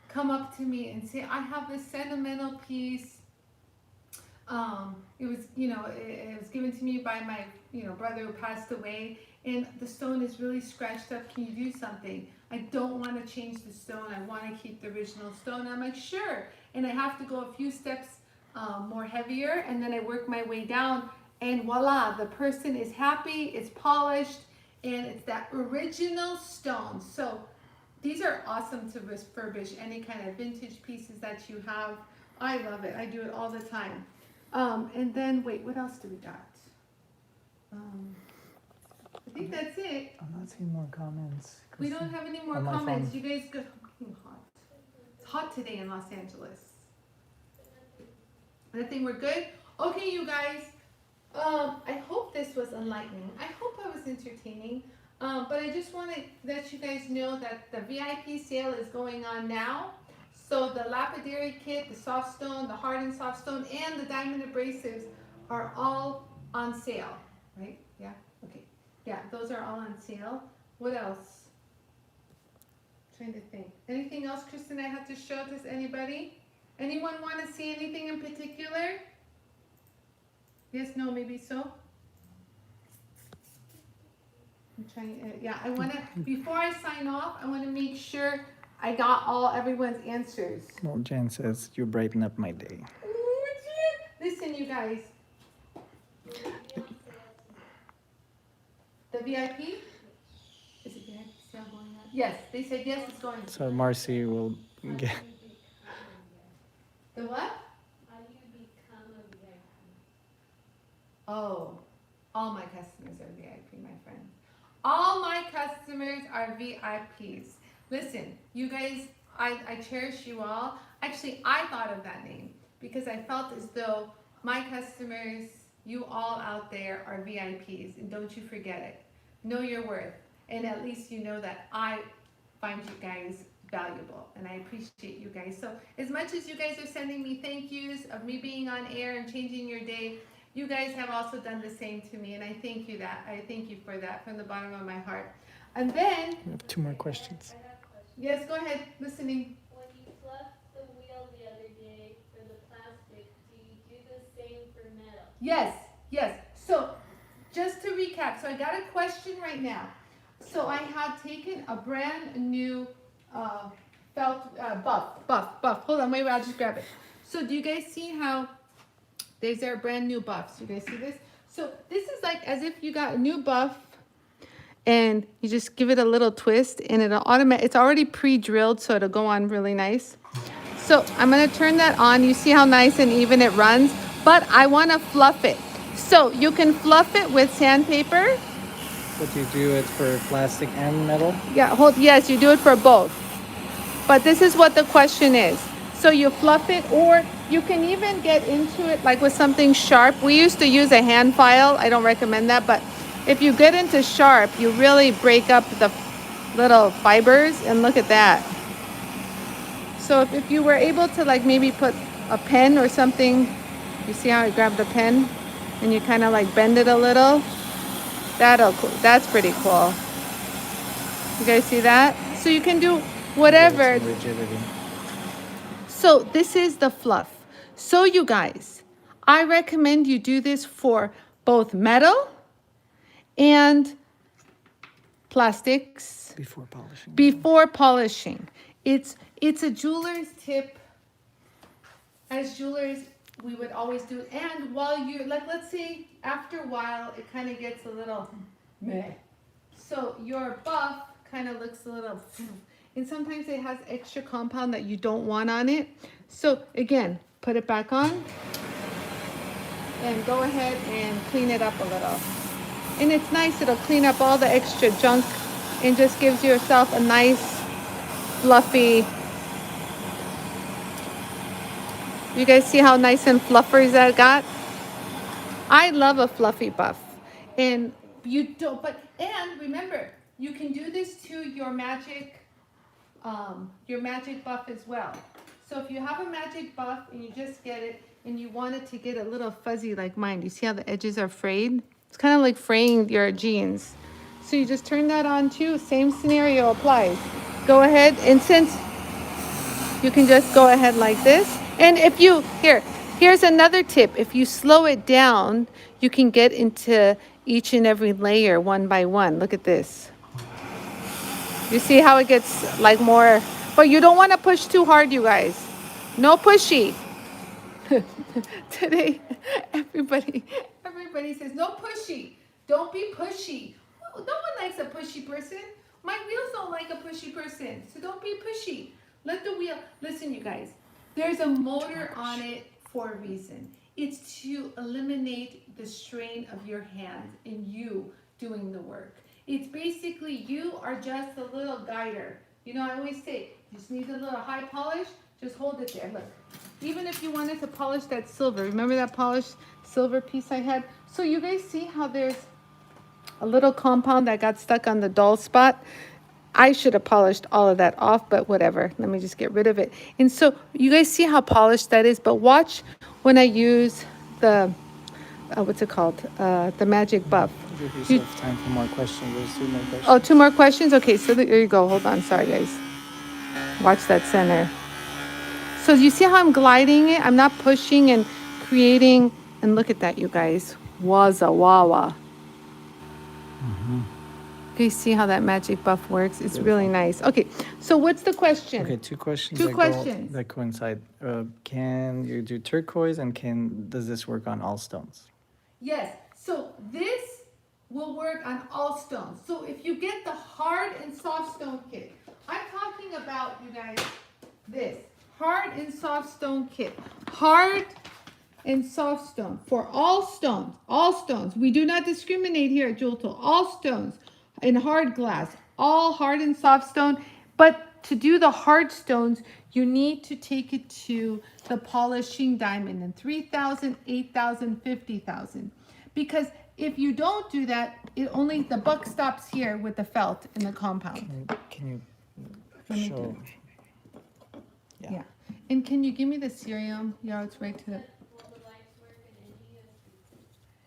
come up to me and say, I have this sentimental piece. It was, you know, it was given to me by my, you know, brother who passed away, and the stone is really scratched up. Can you do something? I don't want to change the stone. I want to keep the original stone. I'm like, sure. And I have to go a few steps more heavier, and then I work my way down, and voila, the person is happy, it's polished, and it's that original stone. So these are awesome to refurbish any kind of vintage pieces that you have. I love it. I do it all the time. And then, wait, what else do we got? I think that's it. I'm not seeing more comments. We don't have any more on my comments. phone. You guys go. Hot. It's hot today in Los Angeles. I think we're good. Okay, you guys. I hope this was enlightening. I hope I was entertaining. But I just want to let you guys know that the VIP sale is going on now. So the lapidary kit, the soft stone, the hardened soft stone, and the diamond abrasives are all on sale, right? Yeah, okay. Yeah, those are all on sale. What else? Trying to think. Anything else, Kristen, I have to show to anybody? Anyone want to see anything in particular? Yes, no, maybe so? I'm trying, yeah, I want to, before I sign off, I want to make sure I got everyone's answers. Well, Jen says you brighten up my day. Ooh, Jen. Listen, you guys. The VIP? Is it VIP sale going on? Yes, they said yes, it's going. So Marcy will get. The what? How do you become a VIP? Oh, all my customers are VIP, my friend. All my customers are VIPs. Listen, you guys, I cherish you all. Actually, I thought of that name because I felt as though my customers, you all out there, are VIPs, and don't you forget it. Know your worth, and at least you know that I find you guys valuable, and I appreciate you guys. So as much as you guys are sending me thank yous of me being on air and changing your day, you guys have also done the same to me, and I thank you for that from the bottom of my heart. And then, We have 2 more questions. I have a question. yes, go ahead, listening. When you fluffed the wheel the other day for the plastic, do you do the same for metal? Yes, yes. So just to recap, so I got a question right now. So I had taken a brand new felt buff. Hold on, wait, I'll just grab it. So do you guys see how these are brand new buffs? You guys see this? So this is like as if you got a new buff and you just give it a little twist and it's already pre-drilled, so it'll go on really nice. So I'm gonna turn that on. You see how nice and even it runs, but I wanna fluff it. So you can fluff it with sandpaper. Would you do it for plastic and metal? Yeah, yes, you do it for both. But this is what the question is. So you fluff it, or you can even get into it like with something sharp. We used to use a hand file. I don't recommend that, but if you get into sharp, you really break up the little fibers, and look at that. So if you were able to like maybe put a pen or something, you see how I grabbed the pen and you kind of like bend it a little? That's pretty cool. You guys see that? So you can do whatever. Some rigidity. So this is the fluff. So you guys, I recommend you do this for both metal and plastics Before polishing. before polishing. It's a jeweler's tip. As jewelers, we would always do it. And while you're, like, let's say after a while, it kind of gets a little meh. So your buff kind of looks a little, and sometimes it has extra compound that you don't want on it. So again, put it back on and go ahead and clean it up a little. And it's nice, it'll clean up all the extra junk and just gives yourself a nice, fluffy. You guys see how nice and fluffers that got? I love a fluffy buff. And you don't, and remember, you can do this to your magic buff as well. So if you have a magic buff and you just get it and you want it to get a little fuzzy like mine, you see how the edges are frayed? It's kind of like fraying your jeans. So you just turn that on too. Same scenario applies. Go ahead, and since you can just go ahead like this. And if you, here's another tip. If you slow it down, you can get into each and every layer one by one. Look at this. You see how it gets like more, but you don't want to push too hard, you guys. No pushy. Today, everybody says, no pushy. Don't be pushy. No one likes a pushy person. My wheels don't like a pushy person. So don't be pushy. Let the wheel, listen you guys, there's a motor on it for a reason. It's to eliminate the strain of your hands and you doing the work. It's basically you are just a little guider. You know, I always say, you just need a little high polish, just hold it there, look. Even if you wanted to polish that silver, remember that polished silver piece I had? So you guys see how there's a little compound that got stuck on the dull spot? I should have polished all of that off, but whatever. Let me just get rid of it. And so you guys see how polished that is, but watch when I use the, what's it called? The magic buff. Give yourself time for more questions. There's 2 more questions. Oh, 2 more questions? Okay, so there you go. Hold on. Sorry, guys. Watch that center. So you see how I'm gliding it? I'm not pushing and creating. And look at that, you guys. Waza wawa. You see how that magic buff works? It's really nice. Okay, so what's the question? Okay, 2 questions. 2 questions. That coincide. Can you do turquoise, and does this work on all stones? Yes, so this will work on all stones. So if you get the hard and soft stone kit, I'm talking about, you guys, this hard and soft stone kit. Hard and soft stone for all stones. All stones. We do not discriminate here at JOOLTOOL. All stones in hard glass. All hard and soft stone. But to do the hard stones, you need to take it to the polishing diamond in 3,000, 8,000, 50,000. Because if you don't do that, the buck stops here with the felt in the compound. Can Let me you show? do Yeah. And can you give me the cerium? Yeah, it's right to the... Will the lights work in India?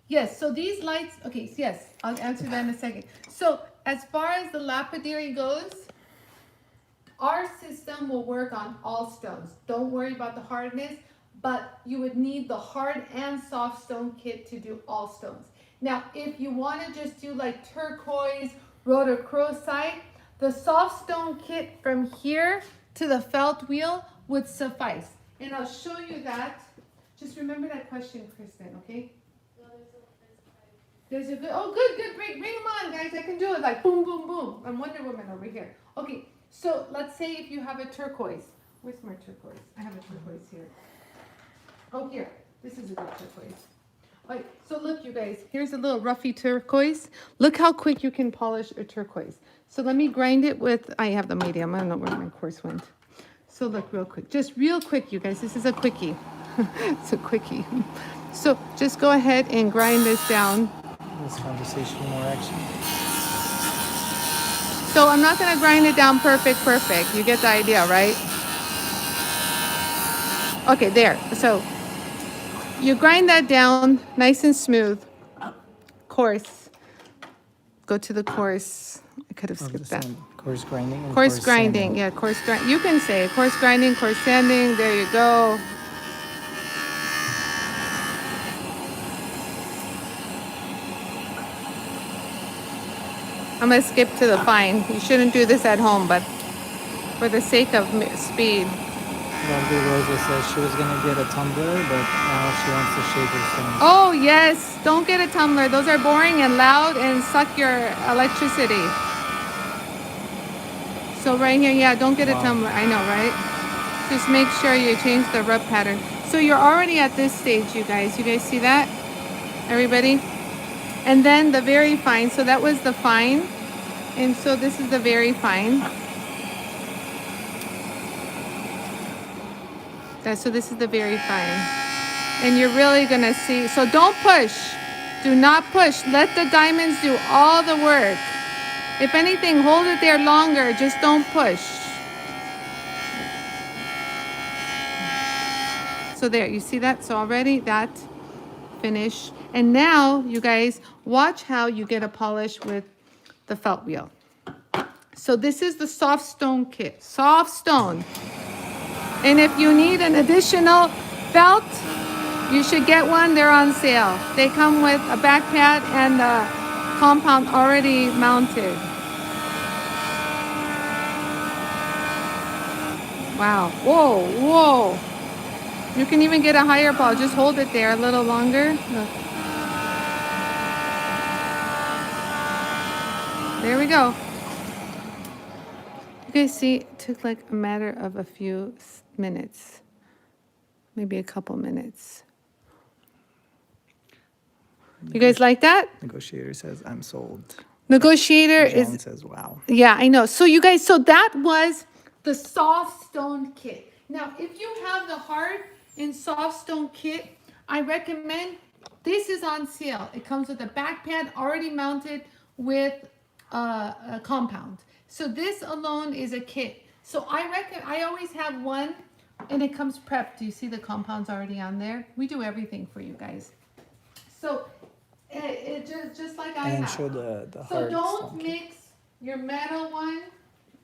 Yes, so these lights, okay, yes, I'll answer that in a second. So as far as the lapidary goes, our system will work on all stones. Don't worry about the hardness, but you would need the hard and soft stone kit to do all stones. Now, if you want to just do like turquoise, rhodochrosite, the soft stone kit from here to the felt wheel would suffice. And I'll show you that. Just remember that question, Kristen, okay? There's a good, oh good, bring them on, guys. I can do it like boom, boom, boom. I'm Wonder Woman over here. Okay, so let's say if you have a turquoise. Where's my turquoise? I have a turquoise here. Oh, here. This is a good turquoise. All right, so look, you guys. Here's a little roughy turquoise. Look how quick you can polish a turquoise. So let me grind it with, I have the medium. I don't know where my coarse went. So look real quick. Just real quick, you guys. This is a quickie. It's a quickie. So just go ahead and grind this down. This conversation, more action. So I'm not going to grind it down perfect. You get the idea, right? Okay, there. So you grind that down nice and smooth. Coarse. Go to the coarse. I could have skipped that. Coarse grinding. And Coarse grinding. sanding. Yeah, coarse grind. You can say coarse grinding, coarse sanding. There you go. I'm going to skip to the fine. You shouldn't do this at home, but for the sake of speed. Lovely Rosa says she was going to get a tumbler, but now she wants to shave her stones. Oh, yes. Don't get a tumbler. Those are boring and loud and suck your electricity. So right here, yeah, don't get a tumbler. I know, right? Just make sure you change the rub pattern. So you're already at this stage, you guys. You guys see that? Everybody? And then the very fine. So that was the fine. And so this is the very fine. So this is the very fine. And you're really going to see. So don't push. Do not push. Let the diamonds do all the work. If anything, hold it there longer. Just don't push. So there, you see that? So already that finished. And now, you guys, watch how you get a polish with the felt wheel. So this is the soft stone kit, soft stone. And if you need an additional felt, you should get one. They're on sale. They come with a back pad and the compound already mounted. Wow. Whoa, whoa. You can even get a higher ball. Just hold it there a little longer. Look. There we go. You guys see, it took like a matter of a few minutes. Maybe a couple minutes. You guys like that? Negotiator says, I'm sold. Negotiator John is, says, wow. yeah, I know. So you guys, so that was the soft stone kit. Now, if you have the hard and soft stone kit, I recommend this is on sale. It comes with a back pad already mounted with a compound. So this alone is a kit. So I always have one and it comes prepped. Do you see the compounds already on there? We do everything for you guys. So it just like I And have. show the So hard don't stone kit. mix your metal one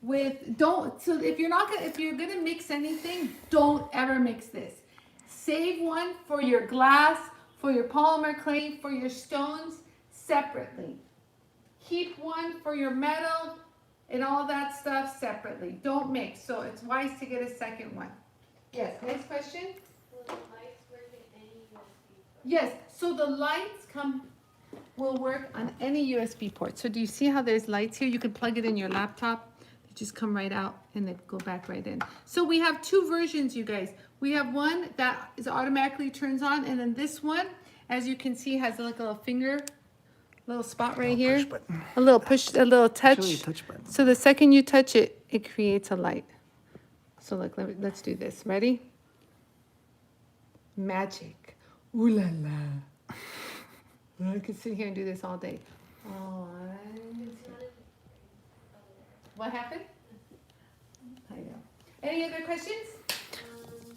with, so if you're gonna mix anything, don't ever mix this. Save one for your glass, for your polymer clay, for your stones separately. Keep one for your metal and all that stuff separately. Don't mix. So it's wise to get a second one. Yes, next question? Will the lights work in any USB port? Yes, so the lights will work on any USB port. So do you see how there's lights here? You can plug it in your laptop. They just come right out and they go back right in. So we have two versions, you guys. We have one that is automatically turns on, and then this one, as you can see, has like a little finger, little spot right here. Push button. A little push, a little touch. Actually, a touch button. So the second you touch it, it creates a light. So look, let's do this. Ready? Magic. Ooh la la. I could sit here and do this all day. Oh, what happened? I know. Any other questions?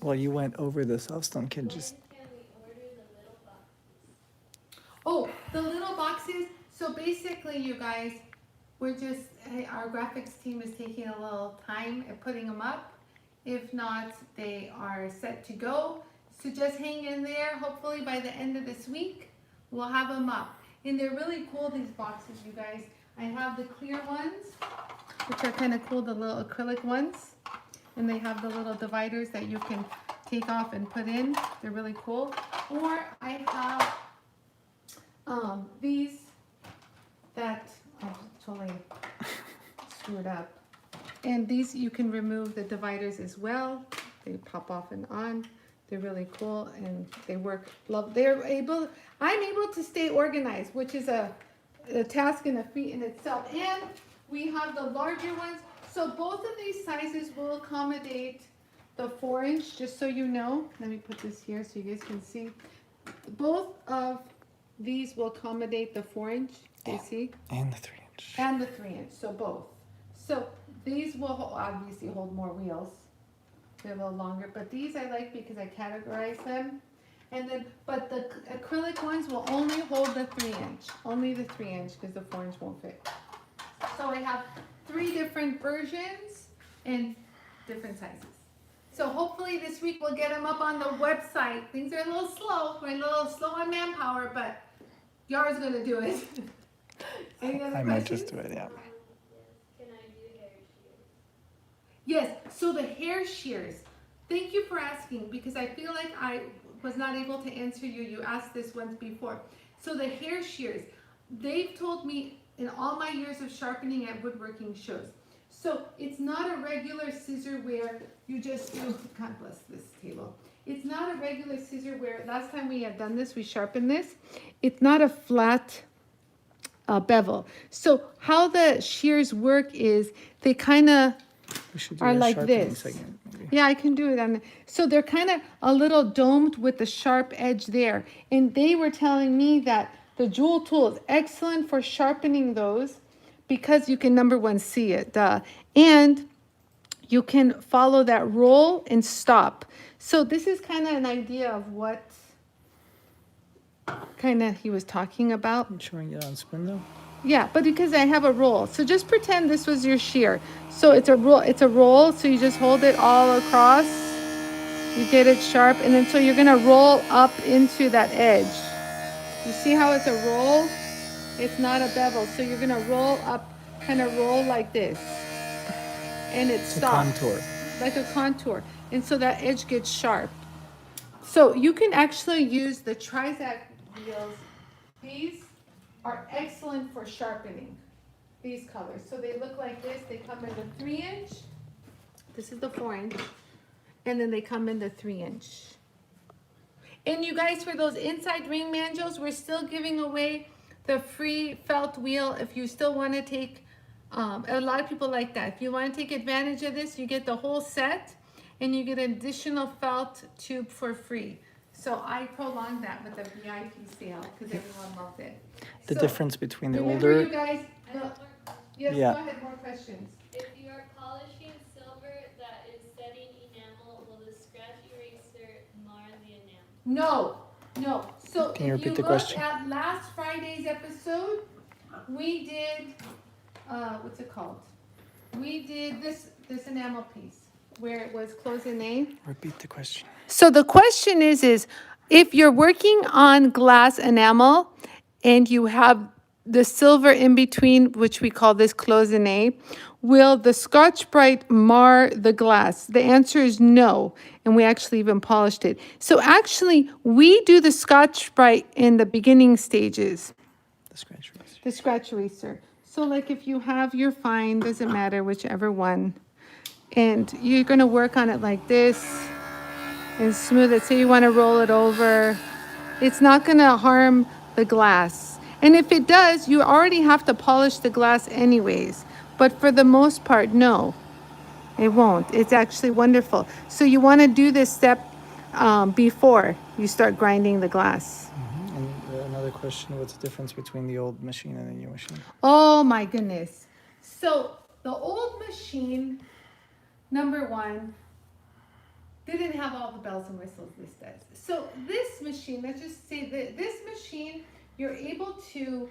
Well, you went over the soft stone kit. Just When can we order the little boxes? Oh, the little boxes. So basically, you guys, our graphics team is taking a little time at putting them up. If not, they are set to go. So just hang in there. Hopefully by the end of this week, we'll have them up. And they're really cool, these boxes, you guys. I have the clear ones, which are kind of cool, the little acrylic ones. And they have the little dividers that you can take off and put in. They're really cool. Or I have these that I totally screwed up. And these you can remove the dividers as well. They pop off and on. They're really cool and they work. I'm able to stay organized, which is a task and a feat in itself. And we have the larger ones. So both of these sizes will accommodate the 4-inch, just so you know. Let me put this here so you guys can see. Both of these will accommodate the 4-inch, you see? and the 3-inch. And the 3-inch, so both. So these will obviously hold more wheels. They're a little longer, but these I like because I categorize them. And then, but the acrylic ones will only hold the 3-inch, only the 3-inch, because the 4-inch won't fit. So I have 3 different versions and different sizes. So hopefully this week we'll get them up on the website. Things are a little slow. We're a little slow on manpower, but Yara's gonna do it. Any other I might questions? just do it, yeah. Can I do hair shears? Yes, so the hair shears. Thank you for asking, because I feel like I was not able to answer you. You asked this once before. So the hair shears, they've told me in all my years of sharpening at woodworking shows. So it's not a regular scissor where you just, God bless this table. It's not a regular scissor where, last time we had done this, we sharpened this. It's not a flat bevel. So how the shears work is they kind of We should do are a like sharpening this. segment, maybe. Yeah, I can do it. So they're kind of a little domed with the sharp edge there. And they were telling me that the Jool tool is excellent for sharpening those because you can, number one, see it. And you can follow that roll and stop. So this is kind of an idea of what kind of he was talking about. I'm showing it on spin though. Yeah, but because I have a roll. So just pretend this was your shear. So it's a roll, so you just hold it all across. You get it sharp, and then so you're gonna roll up into that edge. You see how it's a roll? It's not a bevel. So you're gonna roll up, kind of roll like this. And it's It's a soft. contour. Like a contour. And so that edge gets sharp. So you can actually use the Trizac wheels. These are excellent for sharpening these colors. So they look like this. They come in the 3-inch. This is the 4-inch. And then they come in the 3-inch. And you guys, for those inside ring manuals, we're still giving away the free felt wheel. If you still want to take, a lot of people like that. If you want to take advantage of this, you get the whole set and you get an additional felt tube for free. So I prolonged that with the VIP sale because everyone loved it. The So, difference between the remember, older. you guys, I have more yes, Yeah. go ahead, more questions. If you are polishing silver that is setting enamel, will the scratch eraser mar the enamel? No. So Can you if repeat you the look question? at last Friday's episode, we did, what's it called? We did this enamel piece where it was cloisonné. Repeat the question. So the question is if you're working on glass enamel and you have the silver in between, which we call this cloisonné, will the Scotch-Brite mar the glass? The answer is no, and we actually even polished it. So actually, we do the Scotch-Brite in the beginning stages, The scratch eraser. the scratch eraser. So like if you have your fine, doesn't matter, whichever one, and you're gonna work on it like this, and smooth it. So you want to roll it over. It's not going to harm the glass. And if it does, you already have to polish the glass anyways. But for the most part, no, it won't. It's actually wonderful. So you want to do this step before you start grinding the glass. And another question: what's the difference between the old machine and the new machine? Oh my goodness. So the old machine, number one, didn't have all the bells and whistles this does. So this machine, let's just say that this machine, you're able to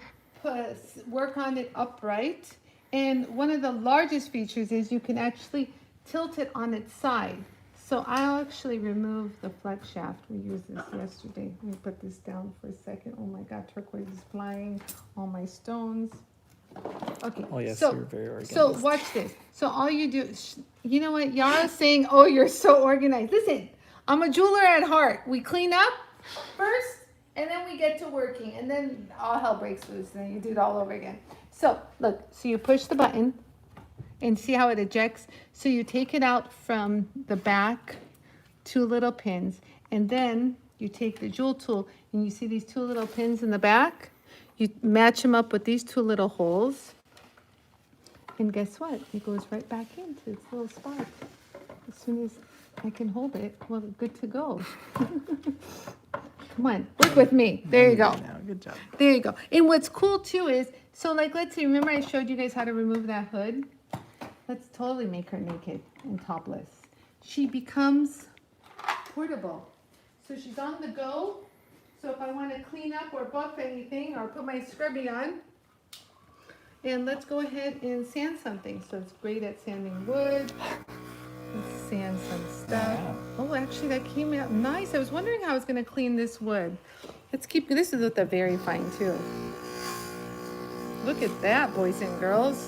work on it upright. And one of the largest features is you can actually tilt it on its side. So I'll actually remove the flex shaft. We used this yesterday. Let me put this down for a second. Oh my God, turquoise is flying. All my stones. Okay. Oh yes, so, you're very organized. So watch this. So all you do, you know what? Y'all are saying, oh, you're so organized. Listen, I'm a jeweler at heart. We clean up first, and then we get to working, and then all hell breaks loose, and then you do it all over again. So look, so you push the button, and see how it ejects. So you take it out from the back, 2 little pins, and then you take the jewel tool, and you see these 2 little pins in the back. You match them up with these 2 little holes. And guess what? It goes right back into its little spot. As soon as I can hold it, well, good to go. Come on, work with me. There you go. Now, good job. There you go. And what's cool too is, so like, let's see, remember I showed you guys how to remove that hood? Let's totally make her naked and topless. She becomes portable. So she's on the go. So if I want to clean up or buff anything or put my scrubby on, and let's go ahead and sand something. So it's great at sanding wood. Let's sand some stuff. Wow. Oh, actually that came out nice. I was wondering how I was going to clean this wood. Let's keep, this is with the very fine too. Look at that, boys and girls.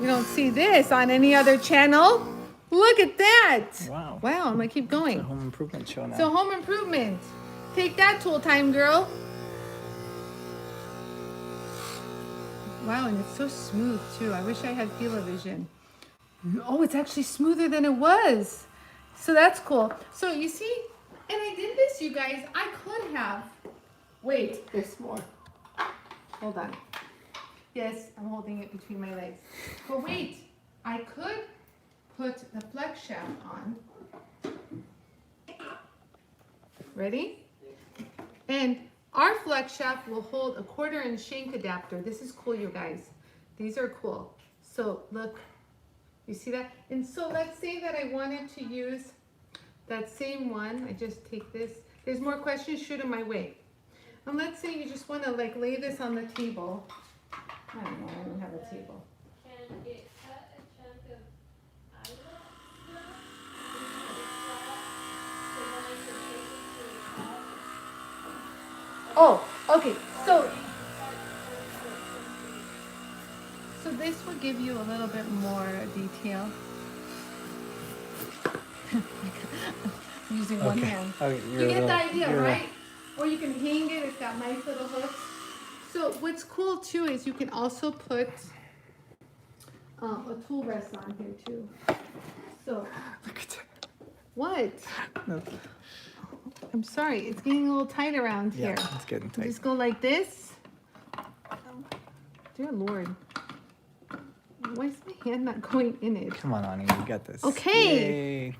You don't see this on any other channel. Look at that. Wow. Wow, I'm going to keep It's a going. home improvement show now. So home improvement. Take that, tool time girl. Wow, and it's so smooth too. I wish I had feel-o-vision. Oh, it's actually smoother than it was. So that's cool. So you see, and I did this, you guys. I could have. Wait, there's more. Hold on. Yes, I'm holding it between my legs. But wait, I could put the flex shaft on. Ready? And our flex shaft will hold a 1/4-inch shank adapter. This is cool, you guys. These are cool. So look, you see that? And so let's say that I wanted to use that same one, I just take this. There's more questions, shoot them my way. And let's say you just want to like lay this on the table. I don't know, I don't have a table. Can it cut a chunk of eyeball stuff? So then I can take it to the top? Oh, okay, so Or cut chunks of something. this will give you a little bit more detail. I'm using one hand. Okay, You get the idea, right? Or you can hang it, it's got nice little hooks. So what's cool too is you can also put a tool rest on here too. So, Look at that. what? No. I'm sorry, it's getting a little tight around Yeah, here. it's getting You tight. just go like this. Dear Lord. Why is my hand not going in it? Come on, Anie, you got this. Okay. Yay.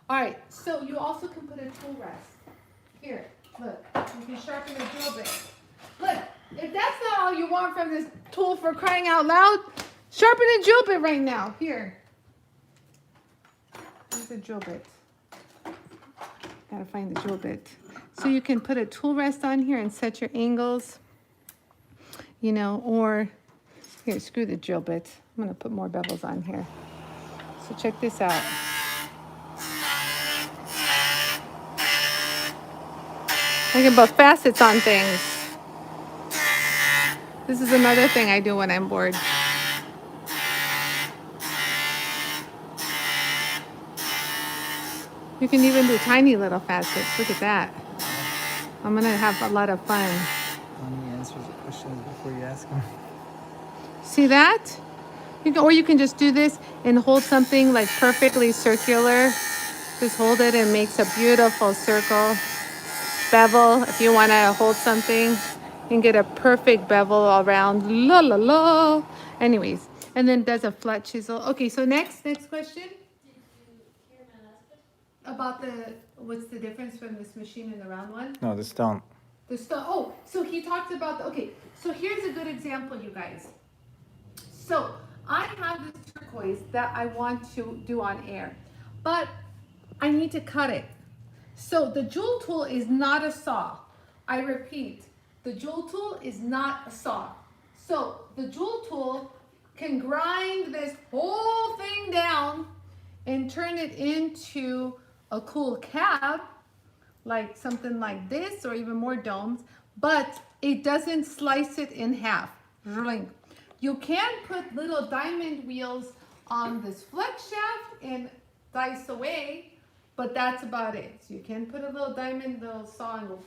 All right, so you also can put a tool rest. Here, look, you can sharpen the drill bit. Look, if that's not all you want from this tool, for crying out loud, sharpen the drill bit right now. Here. Here's the drill bit. Gotta find the drill bit. So you can put a tool rest on here and set your angles, you know, or here, screw the drill bit. I'm gonna put more bevels on here. So check this out. I can put facets on things. This is another thing I do when I'm bored. You can even do tiny little facets. Look at that. I'm gonna have a lot of fun. Anie answers the questions before you ask them. See that? Or you can just do this and hold something like perfectly circular. Just hold it and makes a beautiful circle. Bevel, if you want to hold something, you can get a perfect bevel around. La la la. Anyways, and then does a flat chisel. Okay, so next question. Did you hear my last question? About what's the difference from this machine and the round one? No, this don't. Oh, so he talked about okay, so here's a good example, you guys. So I have this turquoise that I want to do on air, but I need to cut it. So the jewel tool is not a saw. I repeat, the jewel tool is not a saw. So the jewel tool can grind this whole thing down and turn it into a cool cap, like something like this or even more domes, but it doesn't slice it in half. You can put little diamond wheels on this flex shaft and dice away, but that's about it. So you can put a little diamond, little saw and go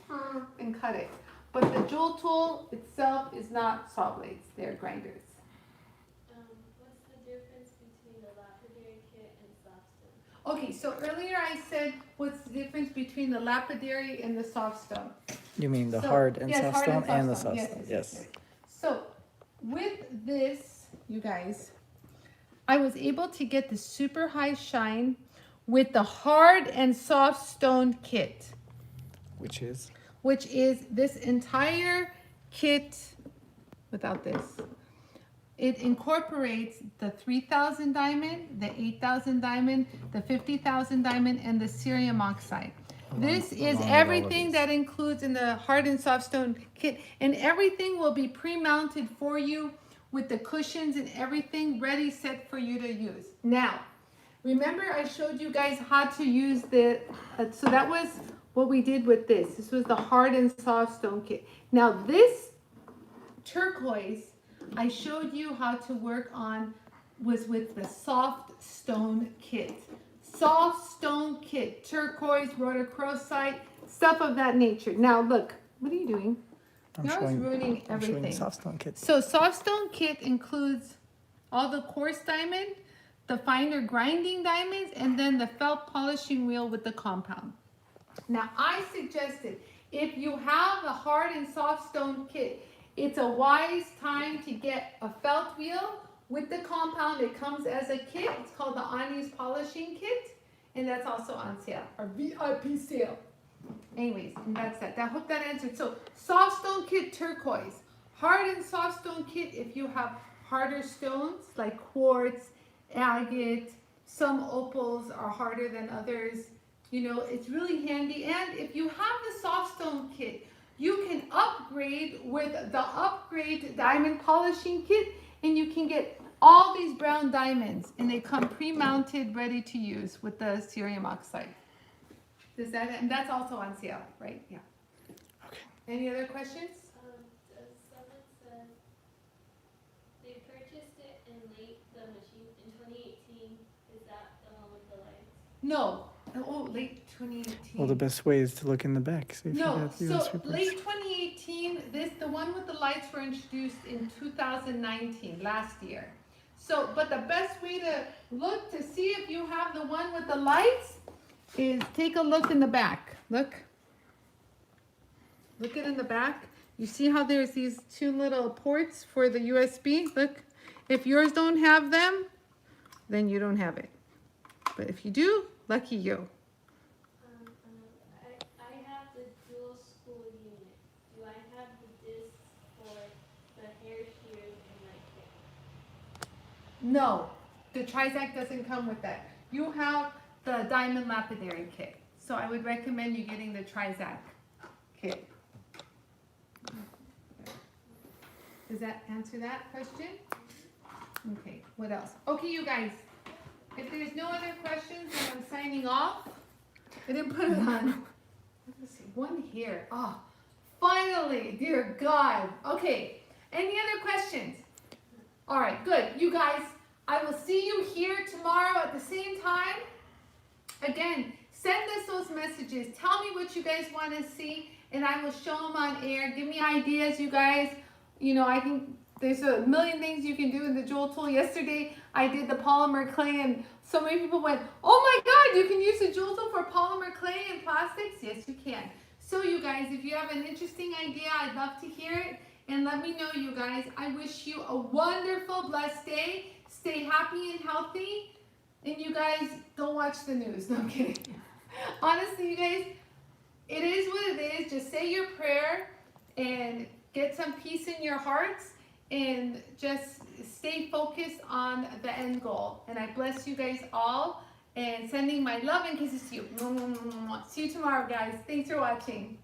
and cut it. But the jewel tool itself is not saw blades, they're grinders. What's the difference between the lapidary kit and soft stone? Okay, so earlier I said what's the difference between the lapidary and the soft stone. You mean the So, hard and yes, soft hard stone and soft and the stone. soft stone? Yes. So with this, you guys, I was able to get the super high shine with the hard and soft stone kit, Which is? which is this entire kit without this. It incorporates the 3,000 diamond, the 8,000 diamond, the 50,000 diamond, and the cerium oxide. This is along with all of everything these. that includes in the hard and soft stone kit, and everything will be pre-mounted for you with the cushions and everything ready set for you to use. Now, remember I showed you guys how to use the, so that was what we did with this. This was the hard and soft stone kit. Now this turquoise I showed you how to work on was with the soft stone kit. Soft stone kit, turquoise, rhodochrosite, stuff of that nature. Now look, what are you doing? You're always ruining I'm showing everything. the soft stone kit. So soft stone kit includes all the coarse diamond, the finer grinding diamonds, and then the felt polishing wheel with the compound. Now I suggested if you have a hard and soft stone kit, it's a wise time to get a felt wheel with the compound. It comes as a kit. It's called the Anie's polishing kit, and that's also on sale, or VIP sale. Anyways, and that's that. I hope that answered. So soft stone kit turquoise, hard and soft stone kit if you have harder stones like quartz, agate, some opals are harder than others. You know, it's really handy. And if you have the soft stone kit, you can upgrade with the upgrade diamond polishing kit, and you can get all these brown diamonds, and they come pre-mounted, ready to use with the cerium oxide. Does that, and that's also on sale, right? Yeah. Okay. Any other questions? Someone said they purchased it in the machine in 2018. Is that the one with the lights? No. Oh, late 2018. Well, the best way is to look in the back. See if you No, got the so US reports. late 2018, the one with the lights were introduced in 2019, last year. So, but the best way to look to see if you have the one with the lights is take a look in the back. Look it in the back. You see how there's these two little ports for the USB? Look, if yours don't have them, then you don't have it. But if you do, lucky you. I have the dual school unit. Do I have the discs for the hair shears in my kit? No, the Trizac doesn't come with that. You have the Diamond Lapidary kit. So I would recommend you getting the Trizac kit. Does that answer that question? Okay, what else? Okay, you guys, if there's no other questions, then I'm signing off. I didn't put it on. Let's see, one here. Oh, finally, dear God. Okay, any other questions? All right, good. You guys, I will see you here tomorrow at the same time. Again, send us those messages. Tell me what you guys want to see, and I will show them on air. Give me ideas, you guys. You know, I think there's a million things you can do in the Jewel Tool. Yesterday, I did the polymer clay, and so many people went, oh my God, you can use the Jewel Tool for polymer clay and plastics? Yes, you can. So you guys, if you have an interesting idea, I'd love to hear it. And let me know, you guys. I wish you a wonderful, blessed day. Stay happy and healthy. And you guys, don't watch the news. No, I'm kidding. Honestly, you guys, it is what it is. Just say your prayer and get some peace in your hearts. And just stay focused on the end goal. And I bless you guys all. And sending my love and kisses to you. See you tomorrow, guys. Thanks for watching.